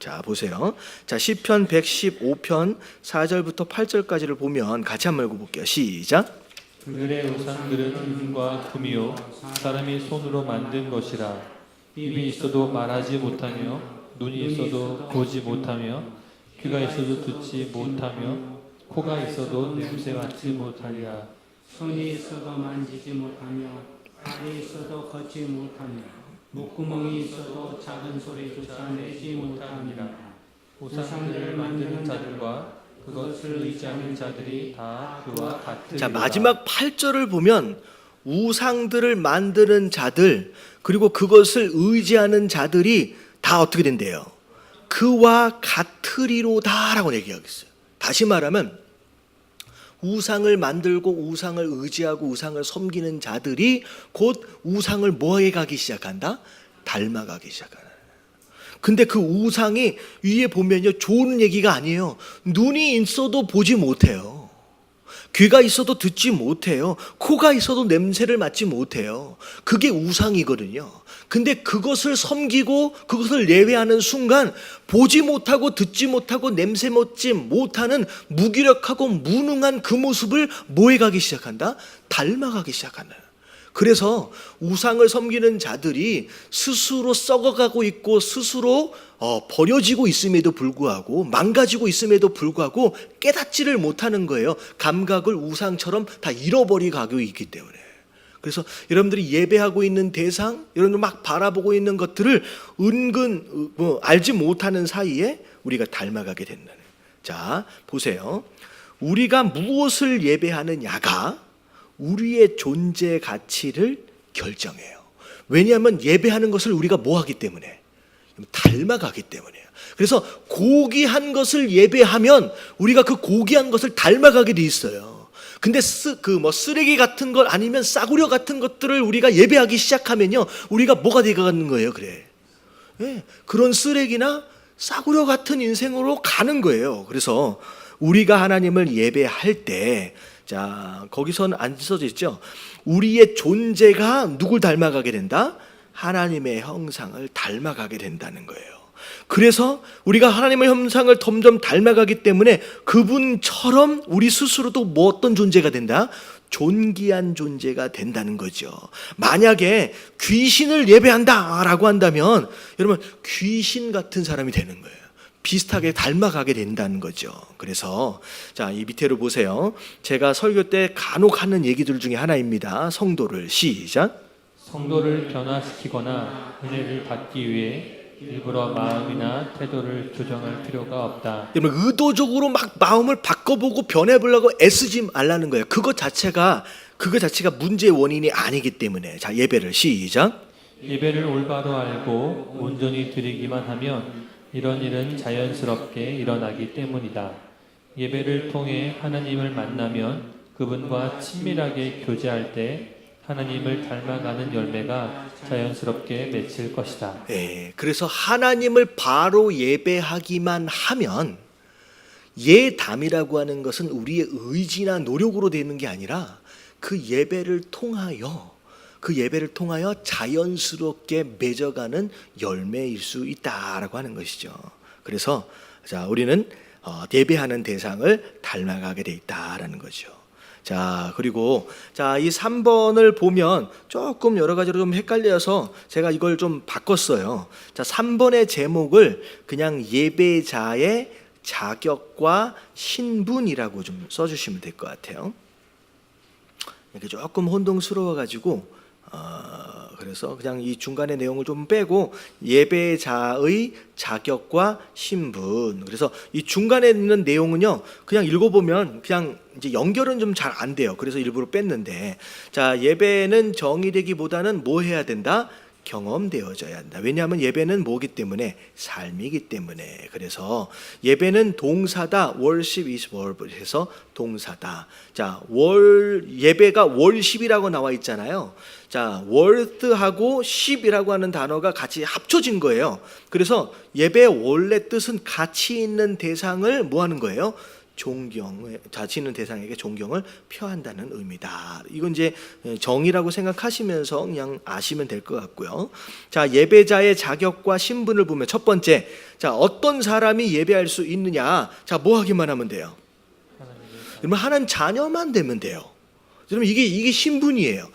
자, 보세요. 자, 시편 115편 4절부터 8절까지를 보면 같이 한번 읽어볼게요. 시작. 그들의 우상들은 은과 금이요 사람이 손으로 만든 것이라. 입이 있어도 말하지 못하며 눈이 있어도 보지 못하며 귀가 있어도 듣지 못하며 코가 있어도 냄새 맡지 못하리라. 손이 있어도 만지지 못하며 발이 있어도 걷지 못하며 목구멍이 있어도 작은 소리조차 내지 못하니라. 우상들을 만드는 자들과 그것을 의지하는 자들이 다 그와 같으리라. 자, 마지막 8절을 보면 우상들을 만드는 자들 그리고 그것을 의지하는 자들이 다 어떻게 된대요? 그와 같으리로다라고 얘기하고 있어요. 다시 말하면 우상을 만들고 우상을 의지하고 우상을 섬기는 자들이 곧 우상을 뭐해 가기 시작한다? 닮아가기 시작한다. 근데 그 우상이 위에 보면요 좋은 얘기가 아니에요. 눈이 있어도 보지 못해요. 귀가 있어도 듣지 못해요. 코가 있어도 냄새를 맡지 못해요. 그게 우상이거든요. 근데 그것을 섬기고 그것을 예배하는 순간 보지 못하고 듣지 못하고 냄새 맡지 못하는 무기력하고 무능한 그 모습을 뭐해가기 시작한다? 닮아가기 시작한다. 그래서 우상을 섬기는 자들이 스스로 썩어가고 있고 스스로 버려지고 있음에도 불구하고 망가지고 있음에도 불구하고 깨닫지를 못하는 거예요. 감각을 우상처럼 다 잃어버리고 가고 있기 때문에. 그래서 여러분들이 예배하고 있는 대상, 여러분들 막 바라보고 있는 것들을 은근 알지 못하는 사이에 우리가 닮아가게 된다는. 자, 보세요. 우리가 무엇을 예배하느냐가 우리의 존재 가치를 결정해요. 왜냐하면 예배하는 것을 우리가 뭐 하기 때문에? 닮아가기 때문에요. 그래서 고귀한 것을 예배하면 우리가 그 고귀한 것을 닮아가게 돼 있어요. 근데 쓰레기 같은 것 아니면 싸구려 같은 것들을 우리가 예배하기 시작하면요, 우리가 뭐가 되어가는 거예요, 그래? 네, 그런 쓰레기나 싸구려 같은 인생으로 가는 거예요. 그래서 우리가 하나님을 예배할 때, 자, 거기서는 안 써져 있죠. 우리의 존재가 누굴 닮아가게 된다? 하나님의 형상을 닮아가게 된다는 거예요. 그래서 우리가 하나님의 형상을 점점 닮아가기 때문에 그분처럼 우리 스스로도 뭐 어떤 존재가 된다? 존귀한 존재가 된다는 거죠. 만약에 귀신을 예배한다라고 한다면 여러분 귀신 같은 사람이 되는 거예요. 비슷하게 닮아가게 된다는 거죠. 그래서 자, 이 밑에로 보세요. 제가 설교 때 간혹 하는 얘기들 중에 하나입니다. 성도를 시작. 성도를 변화시키거나 은혜를 받기 위해 일부러 마음이나 태도를 조정할 필요가 없다. 여러분 의도적으로 막 마음을 바꿔보고 변해보려고 애쓰지 말라는 거예요. 그거 자체가 문제의 원인이 아니기 때문에. 자, 예배를 시작. 예배를 올바로 알고 온전히 드리기만 하면 이런 일은 자연스럽게 일어나기 때문이다. 예배를 통해 하나님을 만나면 그분과 친밀하게 교제할 때 하나님을 닮아가는 열매가 자연스럽게 맺힐 것이다. 네, 그래서 하나님을 바로 예배하기만 하면 예담이라고 하는 것은 우리의 의지나 노력으로 되는 게 아니라 그 예배를 통하여 자연스럽게 맺어가는 열매일 수 있다라고 하는 것이죠. 그래서 자, 우리는 예배하는 대상을 닮아가게 돼 있다라는 거죠. 자, 그리고 자, 이 3번을 보면 조금 여러 가지로 좀 헷갈려서 제가 이걸 좀 바꿨어요. 자, 3번의 제목을 그냥 예배자의 자격과 신분이라고 좀 써주시면 될 것 같아요. 이렇게 조금 혼동스러워가지고 그래서 그냥 이 중간의 내용을 좀 빼고 예배자의 자격과 신분. 그래서 이 중간에 있는 내용은요, 그냥 읽어보면 그냥 이제 연결은 좀 잘 안 돼요. 그래서 일부러 뺐는데, 자, 예배는 정의되기보다는 뭐 해야 된다? 경험되어져야 한다. 왜냐하면 예배는 뭐기 때문에? 삶이기 때문에. 그래서 예배는 동사다. worship is verb 해서 동사다. 자, 예배가 worship이라고 나와 있잖아요. 자, word하고 ship이라고 하는 단어가 같이 합쳐진 거예요. 그래서 예배의 원래 뜻은 가치 있는 대상을 뭐 하는 거예요? 가치 있는 대상에게 존경을 표한다는 의미다. 이건 이제 정의라고 생각하시면서 그냥 아시면 될 것 같고요. 자, 예배자의 자격과 신분을 보면 첫 번째, 자, 어떤 사람이 예배할 수 있느냐? 자, 뭐 하기만 하면 돼요? 그러면 하나님 자녀만 되면 돼요. 여러분, 이게 신분이에요.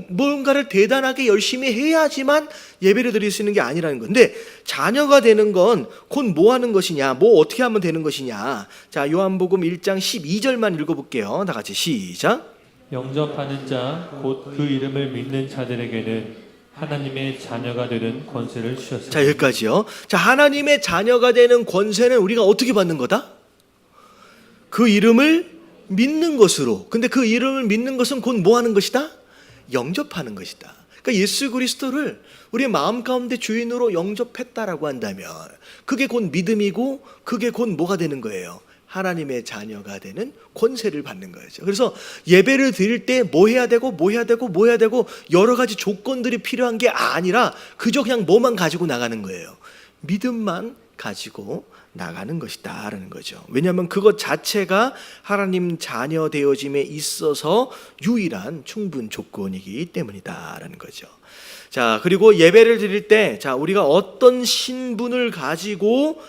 뭔가를 대단하게 열심히 해야지만 예배를 드릴 수 있는 게 아니라는 건데, 자녀가 되는 건 곧 뭐 하는 것이냐, 뭐 어떻게 하면 되는 것이냐. 자, 요한복음 1장 12절만 읽어볼게요. 다 같이 시작. 영접하는 자 곧 그 이름을 믿는 자들에게는 하나님의 자녀가 되는 권세를 주셨습니다. 자, 여기까지요. 자, 하나님의 자녀가 되는 권세는 우리가 어떻게 받는 거다? 그 이름을 믿는 것으로. 근데 그 이름을 믿는 것은 곧 뭐 하는 것이다? 영접하는 것이다. 그러니까 예수 그리스도를 우리의 마음 가운데 주인으로 영접했다라고 한다면 그게 곧 믿음이고, 그게 곧 뭐가 되는 거예요? 하나님의 자녀가 되는 권세를 받는 거죠. 그래서 예배를 드릴 때 뭐 해야 되고 뭐 해야 되고 뭐 해야 되고 여러 가지 조건들이 필요한 게 아니라 그저 그냥 뭐만 가지고 나가는 거예요. 믿음만 가지고 나가는 것이다 라는 거죠. 왜냐하면 그것 자체가 하나님 자녀 되어짐에 있어서 유일한 충분 조건이기 때문이다 라는 거죠. 자, 그리고 예배를 드릴 때, 자, 우리가 어떤 신분을 가지고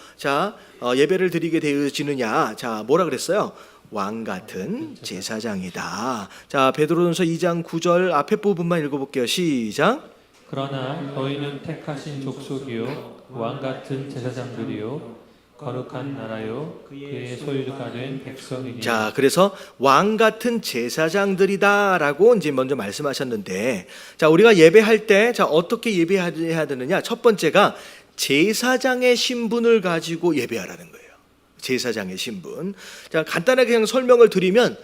예배를 드리게 되어지느냐. 자, 뭐라 그랬어요? 왕 같은 제사장이다. 자, 베드로전서 2장 9절 앞에 부분만 읽어볼게요. 시작. 그러나 너희는 택하신 족속이요 왕 같은 제사장들이요 거룩한 나라요 그의 소유가 된 백성이니. 자, 그래서 왕 같은 제사장들이다라고 이제 먼저 말씀하셨는데, 자, 우리가 예배할 때, 자, 어떻게 예배해야 되느냐? 첫 번째가 제사장의 신분을 가지고 예배하라는 거예요. 제사장의 신분. 자, 간단하게 그냥 설명을 드리면,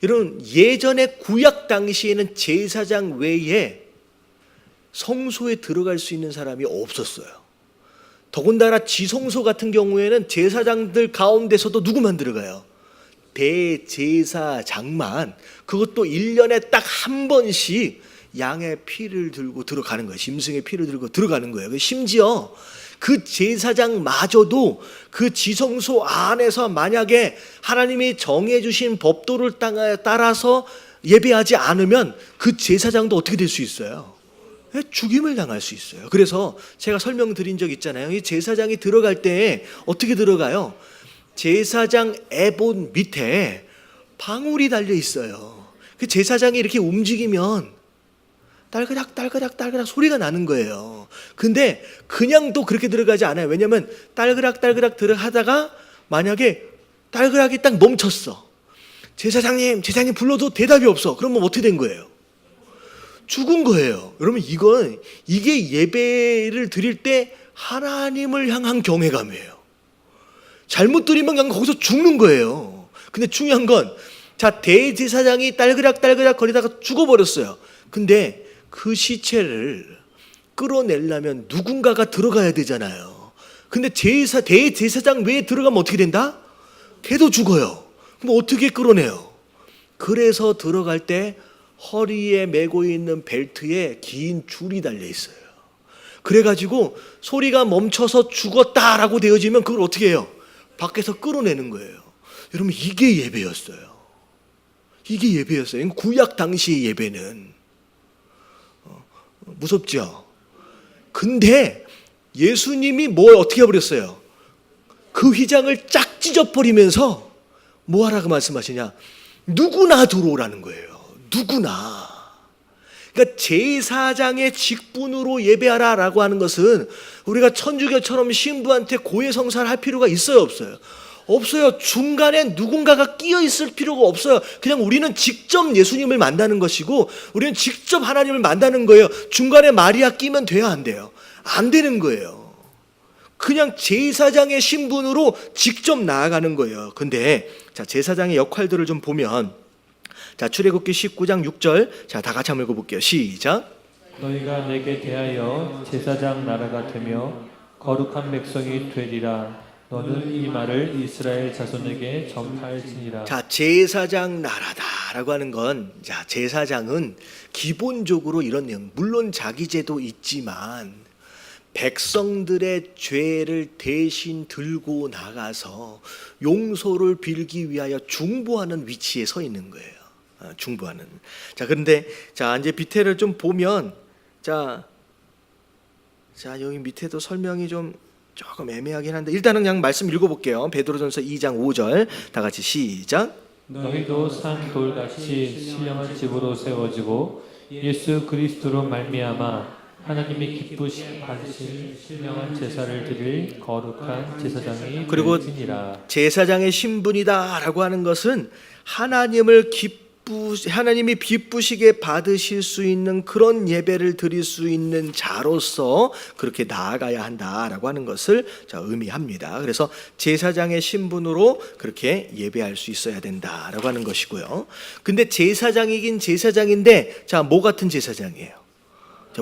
여러분, 예전에 구약 당시에는 제사장 외에 성소에 들어갈 수 있는 사람이 없었어요. 더군다나 지성소 같은 경우에는 제사장들 가운데서도 누구만 들어가요? 대제사장만. 그것도 1년에 딱 한 번씩 양의 피를 들고 들어가는 거예요. 짐승의 피를 들고 들어가는 거예요. 심지어 그 제사장마저도 그 지성소 안에서 만약에 하나님이 정해주신 법도를 따라서 예배하지 않으면 그 제사장도 어떻게 될 수 있어요? 죽임을 당할 수 있어요. 그래서 제가 설명드린 적 있잖아요. 이 제사장이 들어갈 때 어떻게 들어가요? 제사장 에봇 밑에 방울이 달려 있어요. 그 제사장이 이렇게 움직이면 딸그락 딸그락 딸그락 소리가 나는 거예요. 근데 그냥 또 그렇게 들어가지 않아요. 왜냐하면 딸그락 딸그락 들어가다가 만약에 딸그락이 딱 멈췄어. 제사장님 불러도 대답이 없어. 그러면 어떻게 된 거예요? 죽은 거예요. 여러분, 이게 예배를 드릴 때 하나님을 향한 경외감이에요. 잘못 드리면 그냥 거기서 죽는 거예요. 근데 중요한 건, 자, 대제사장이 딸그락 거리다가 죽어버렸어요. 근데 그 시체를 끌어내려면 누군가가 들어가야 되잖아요. 근데 대제사장 외에 들어가면 어떻게 된다? 걔도 죽어요. 그럼 어떻게 끌어내요? 그래서 들어갈 때 허리에 메고 있는 벨트에 긴 줄이 달려 있어요. 그래가지고 소리가 멈춰서 죽었다라고 되어지면 그걸 어떻게 해요? 밖에서 끌어내는 거예요. 여러분, 이게 예배였어요. 이게 예배였어요. 구약 당시의 예배는. 무섭죠? 근데 예수님이 뭘 어떻게 해버렸어요? 그 휘장을 쫙 찢어버리면서 뭐 하라고 말씀하시냐? 누구나 들어오라는 거예요. 누구나. 그러니까 제사장의 직분으로 예배하라라고 하는 것은 우리가 천주교처럼 신부한테 고해성사를 할 필요가 있어요, 없어요? 없어요. 중간에 누군가가 끼어 있을 필요가 없어요. 그냥 우리는 직접 예수님을 만나는 것이고 우리는 직접 하나님을 만나는 거예요. 중간에 마리아 끼면 돼야 안 돼요? 안 되는 거예요. 그냥 제사장의 신분으로 직접 나아가는 거예요. 근데 자, 제사장의 역할들을 좀 보면 자, 출애굽기 19장 6절. 자, 다 같이 한번 읽어볼게요. 시작. 너희가 내게 대하여 제사장 나라가 되며 거룩한 백성이 되리라. 너는 이 말을 이스라엘 자손에게 전파할지니라. 자, 제사장 나라다라고 하는 건, 자, 제사장은 기본적으로 이런 내용, 물론 자기 죄도 있지만 백성들의 죄를 대신 들고 나가서 용서를 빌기 위하여 중보하는 위치에 서 있는 거예요. 중보하는. 자, 그런데 자, 이제 밑에를 좀 보면 자, 여기 밑에도 설명이 좀 조금 애매하긴 한데 일단은 그냥 말씀 읽어볼게요. 베드로전서 2장 5절 다 같이 시작. 너희도 산 돌같이 신령한 집으로 세워지고 예수 그리스도로 말미암아 하나님이 기쁘시 받으실 신령한 제사를 드릴 거룩한 제사장이 그리고 되시니라. 제사장의 신분이다라고 하는 것은 하나님이 기쁘시게 받으실 수 있는 그런 예배를 드릴 수 있는 자로서 그렇게 나아가야 한다라고 하는 것을 의미합니다. 그래서 제사장의 신분으로 그렇게 예배할 수 있어야 된다라고 하는 것이고요. 근데 제사장이긴 제사장인데 자, 뭐 같은 제사장이에요?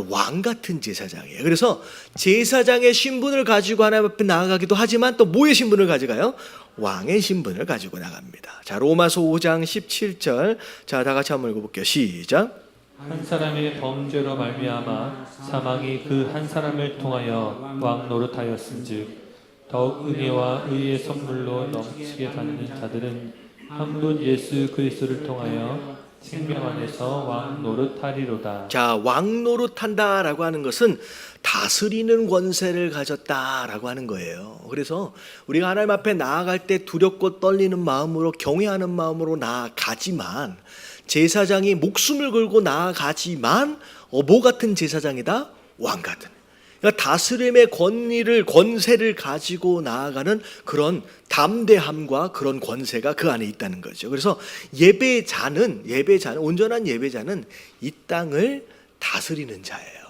왕 같은 제사장이에요. 그래서 제사장의 신분을 가지고 하나님 앞에 나아가기도 하지만 또 뭐의 신분을 가져가요? 왕의 신분을 가지고 나갑니다. 자, 로마서 5장 17절. 자, 다 같이 한번 읽어볼게요. 시작. 한 사람의 범죄로 말미암아 사망이 그 한 사람을 통하여 왕 노릇하였은즉 더욱 은혜와 의의 선물로 넘치게 받는 자들은 한 분 예수 그리스도를 통하여 생명 안에서 왕 노릇하리로다. 자, 왕 노릇한다라고 하는 것은 다스리는 권세를 가졌다라고 하는 거예요. 그래서 우리가 하나님 앞에 나아갈 때 두렵고 떨리는 마음으로 경외하는 마음으로 나아가지만 제사장이 목숨을 걸고 나아가지만 뭐 같은 제사장이다? 왕 같은. 그러니까 다스림의 권세를 가지고 나아가는 그런 담대함과 그런 권세가 그 안에 있다는 거죠. 그래서 예배자는 온전한 예배자는 이 땅을 다스리는 자예요.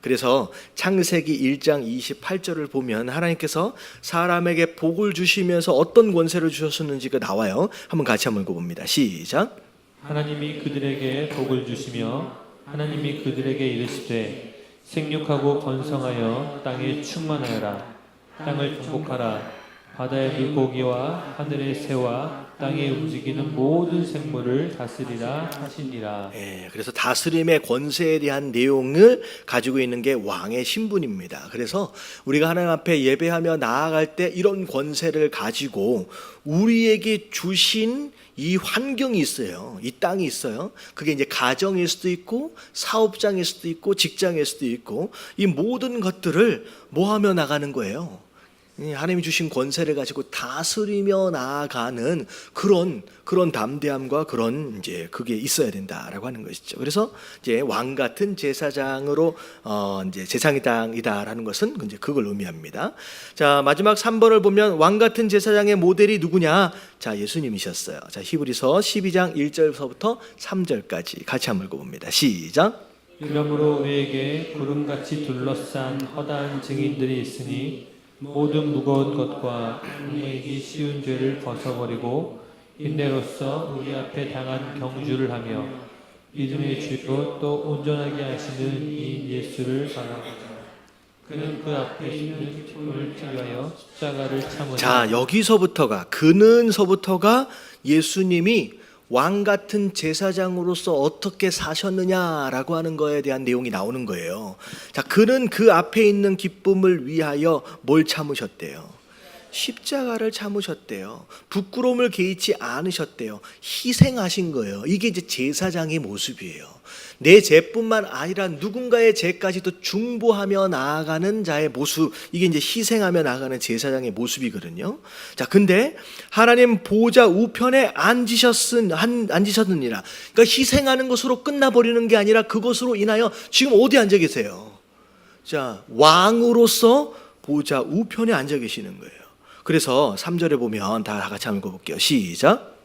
그래서 창세기 1장 28절을 보면 하나님께서 사람에게 복을 주시면서 어떤 권세를 주셨는지가 나와요. 한번 같이 한번 읽어봅니다. 시작. 하나님이 그들에게 복을 주시며 하나님이 그들에게 이르시되 생육하고 번성하여 땅에 충만하여라. 땅을 정복하라. 바다의 물고기와 하늘의 새와 땅에 움직이는 모든 생물을 다스리라 하시니라. 그래서 다스림의 권세에 대한 내용을 가지고 있는 게 왕의 신분입니다. 그래서 우리가 하나님 앞에 예배하며 나아갈 때 이런 권세를 가지고 우리에게 주신 이 환경이 있어요. 이 땅이 있어요. 그게 이제 가정일 수도 있고 사업장일 수도 있고 직장일 수도 있고 이 모든 것들을 뭐 하며 나가는 거예요? 하나님이 주신 권세를 가지고 다스리며 나아가는 그런 담대함과 그런 이제 그게 있어야 된다라고 하는 것이죠. 그래서 이제 왕 같은 제사장으로 이제 제사장이다라는 것은 이제 그걸 의미합니다. 자, 마지막 3번을 보면 왕 같은 제사장의 모델이 누구냐? 자, 예수님이셨어요. 자, 히브리서 12장 1절서부터 3절까지 같이 한번 읽어봅니다. 시작. 그러므로 우리에게 구름같이 둘러싼 허다한 증인들이 있으니 모든 무거운 것과 우리에게 쉬운 죄를 벗어버리고 인내로써 우리 앞에 당한 경주를 하며 믿음의 주요 또 온전하게 하시는 이 예수를 바라보자. 그는 그 앞에 있는 힘을 위하여 십자가를 참으니. 자, 그는서부터가 예수님이 왕 같은 제사장으로서 어떻게 사셨느냐라고 하는 거에 대한 내용이 나오는 거예요. 자, 그는 그 앞에 있는 기쁨을 위하여 뭘 참으셨대요? 십자가를 참으셨대요. 부끄러움을 개의치 않으셨대요. 희생하신 거예요. 이게 이제 제사장의 모습이에요. 내 죄뿐만 아니라 누군가의 죄까지도 중보하며 나아가는 자의 모습, 이게 이제 희생하며 나아가는 제사장의 모습이거든요. 자, 근데 하나님 보좌 우편에 앉으셨느니라. 그러니까 희생하는 것으로 끝나버리는 게 아니라 그것으로 인하여 지금 어디 앉아 계세요? 자, 왕으로서 보좌 우편에 앉아 계시는 거예요. 그래서 3절에 보면 다 같이 한번 읽어볼게요. 시작.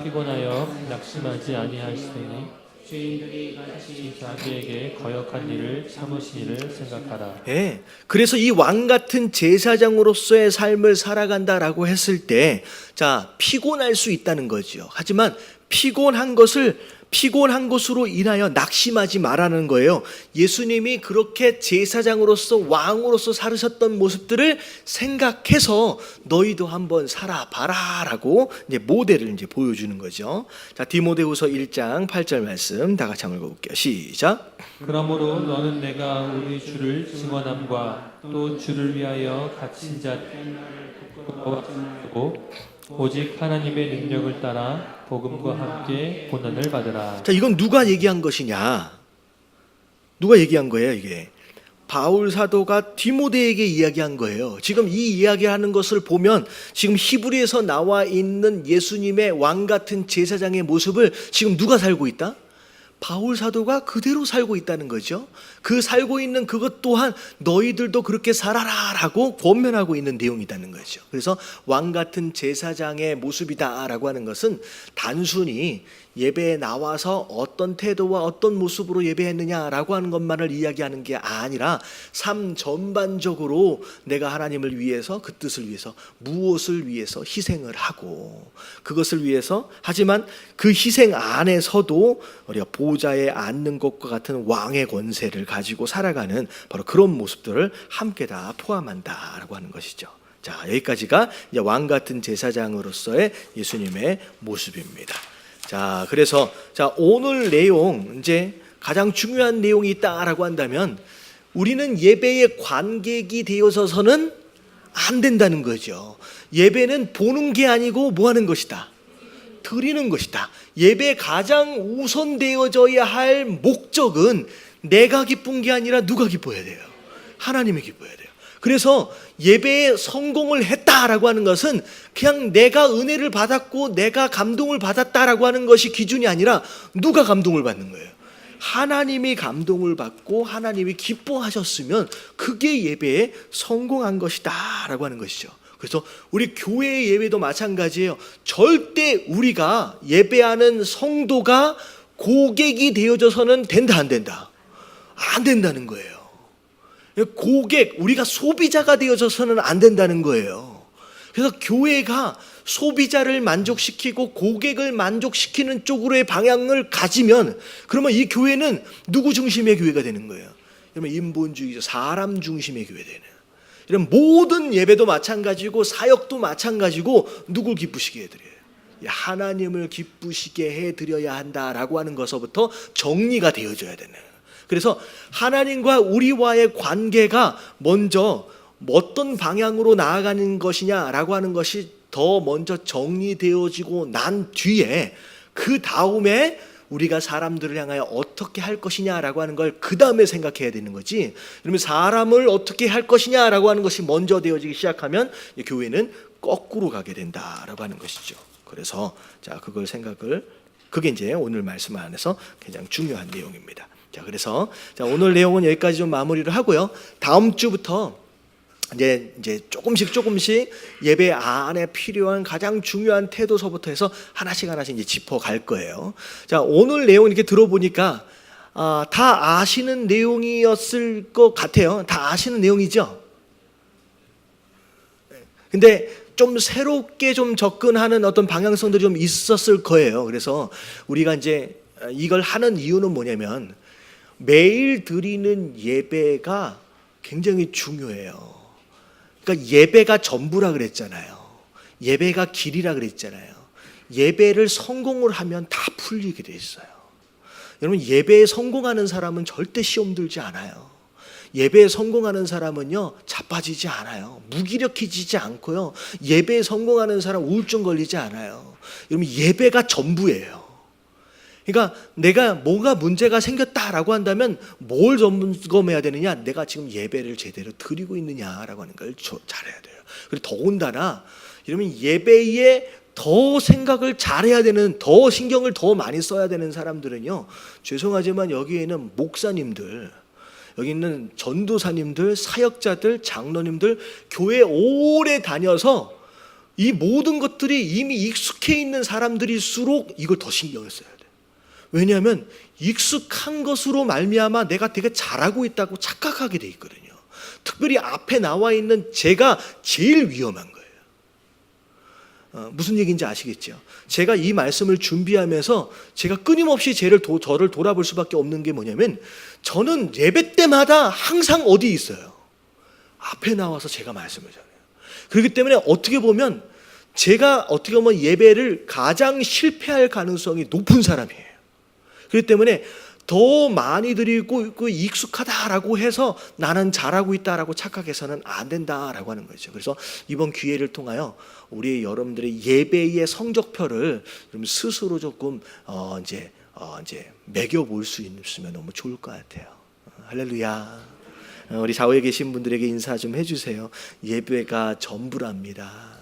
피곤하여 낙심하지 아니하시니 죄인들이 같이 자기에게 거역한 일을 참으시기를 생각하라. 예. 그래서 이 왕 같은 제사장으로서의 삶을 살아간다라고 했을 때, 자, 피곤할 수 있다는 거죠. 하지만 피곤한 것으로 인하여 낙심하지 말라는 거예요. 예수님이 그렇게 제사장으로서 왕으로서 살으셨던 모습들을 생각해서 너희도 한번 살아봐라라고 이제 모델을 이제 보여주는 거죠. 자, 디모데후서 1장 8절 말씀 다 같이 한번 읽어볼게요. 시작. 그러므로 너는 내가 우리 주를 증언함과 또 주를 위하여 갇힌 자를 부끄러워하고 오직 하나님의 능력을 따라 복음과 함께 고난을 받으라. 자, 이건 누가 얘기한 것이냐? 누가 얘기한 거예요, 이게? 바울 사도가 디모데에게 이야기한 거예요. 지금 이 이야기하는 것을 보면 지금 히브리에서 나와 있는 예수님의 왕 같은 제사장의 모습을 지금 누가 살고 있다? 바울 사도가 그대로 살고 있다는 거죠. 그 살고 있는 그것 또한 너희들도 그렇게 살아라라고 권면하고 있는 내용이라는 거죠. 그래서 왕 같은 제사장의 모습이다라고 하는 것은 단순히 예배에 나와서 어떤 태도와 어떤 모습으로 예배했느냐라고 하는 것만을 이야기하는 게 아니라 삶 전반적으로 내가 하나님을 위해서, 그 뜻을 위해서 무엇을 위해서 희생을 하고, 그것을 위해서, 하지만 그 희생 안에서도 우리가 보좌에 앉는 것과 같은 왕의 권세를 가지고 살아가는 바로 그런 모습들을 함께 다 포함한다라고 하는 것이죠. 자, 여기까지가 이제 왕 같은 제사장으로서의 예수님의 모습입니다. 자, 그래서 자, 오늘 내용, 이제 가장 중요한 내용이 있다라고 한다면 우리는 예배의 관객이 되어서는 안 된다는 거죠. 예배는 보는 게 아니고 뭐 하는 것이다? 드리는 것이다. 예배에 가장 우선되어져야 할 목적은 내가 기쁜 게 아니라 누가 기뻐야 돼요? 하나님이 기뻐야 돼요. 그래서 예배에 성공을 했다라고 하는 것은 그냥 내가 은혜를 받았고 내가 감동을 받았다라고 하는 것이 기준이 아니라 누가 감동을 받는 거예요? 하나님이 감동을 받고 하나님이 기뻐하셨으면 그게 예배에 성공한 것이다라고 하는 것이죠. 그래서 우리 교회의 예배도 마찬가지예요. 절대 우리가 예배하는 성도가 고객이 되어져서는 된다, 안 된다? 안 된다는 거예요. 고객, 우리가 소비자가 되어져서는 안 된다는 거예요. 그래서 교회가 소비자를 만족시키고 고객을 만족시키는 쪽으로의 방향을 가지면 그러면 이 교회는 누구 중심의 교회가 되는 거예요? 그러면 인본주의죠. 사람 중심의 교회 되는. 이런 모든 예배도 마찬가지고 사역도 마찬가지고 누굴 기쁘시게 해드려요? 하나님을 기쁘시게 해드려야 한다라고 하는 것서부터 정리가 되어져야 되는. 그래서 하나님과 우리와의 관계가 먼저 어떤 방향으로 나아가는 것이냐라고 하는 것이 더 먼저 정리되어지고 난 뒤에 그 다음에 우리가 사람들을 향하여 어떻게 할 것이냐라고 하는 걸 그 다음에 생각해야 되는 거지. 그러면 사람을 어떻게 할 것이냐라고 하는 것이 먼저 되어지기 시작하면 교회는 거꾸로 가게 된다라고 하는 것이죠. 그래서 자, 그게 이제 오늘 말씀 안에서 가장 중요한 내용입니다. 자, 그래서 자, 오늘 내용은 여기까지 좀 마무리를 하고요. 다음 주부터 이제 조금씩 예배 안에 필요한 가장 중요한 태도서부터 해서 하나씩 이제 짚어갈 거예요. 자, 오늘 내용 이렇게 들어보니까 다 아시는 내용이었을 것 같아요. 다 아시는 내용이죠. 근데 좀 새롭게 좀 접근하는 어떤 방향성들이 좀 있었을 거예요. 그래서 우리가 이제 이걸 하는 이유는 뭐냐면 매일 드리는 예배가 굉장히 중요해요. 그러니까 예배가 전부라 그랬잖아요. 예배가 길이라 그랬잖아요. 예배를 성공을 하면 다 풀리게 돼 있어요. 여러분, 예배에 성공하는 사람은 절대 시험 들지 않아요. 예배에 성공하는 사람은요, 자빠지지 않아요. 무기력해지지 않고요. 예배에 성공하는 사람 우울증 걸리지 않아요. 여러분, 예배가 전부예요. 그러니까 내가 뭐가 문제가 생겼다라고 한다면 뭘 점검해야 되느냐? 내가 지금 예배를 제대로 드리고 있느냐라고 하는 걸 잘해야 돼요. 그리고 더군다나 여러분, 예배에 더 생각을 잘해야 되는, 더 신경을 더 많이 써야 되는 사람들은요, 죄송하지만 여기에는 목사님들, 여기 있는 전도사님들, 사역자들, 장로님들, 교회 오래 다녀서 이 모든 것들이 이미 익숙해 있는 사람들일수록 이걸 더 신경을 써야 돼요. 왜냐하면 익숙한 것으로 말미암아 내가 되게 잘하고 있다고 착각하게 돼 있거든요. 특별히 앞에 나와 있는 제가 제일 위험한 거예요. 무슨 얘기인지 아시겠죠? 제가 이 말씀을 준비하면서 제가 끊임없이 저를 돌아볼 수밖에 없는 게 뭐냐면, 저는 예배 때마다 항상 어디 있어요? 앞에 나와서 제가 말씀을 전해요. 그렇기 때문에 어떻게 보면 제가 예배를 가장 실패할 가능성이 높은 사람이에요. 그렇기 때문에 더 많이 드리고 익숙하다라고 해서 나는 잘하고 있다라고 착각해서는 안 된다라고 하는 거죠. 그래서 이번 기회를 통하여 우리 여러분들의 예배의 성적표를 좀 스스로 조금 이제 매겨볼 수 있으면 너무 좋을 것 같아요. 할렐루야. 우리 좌우에 계신 분들에게 인사 좀 해주세요. 예배가 전부랍니다.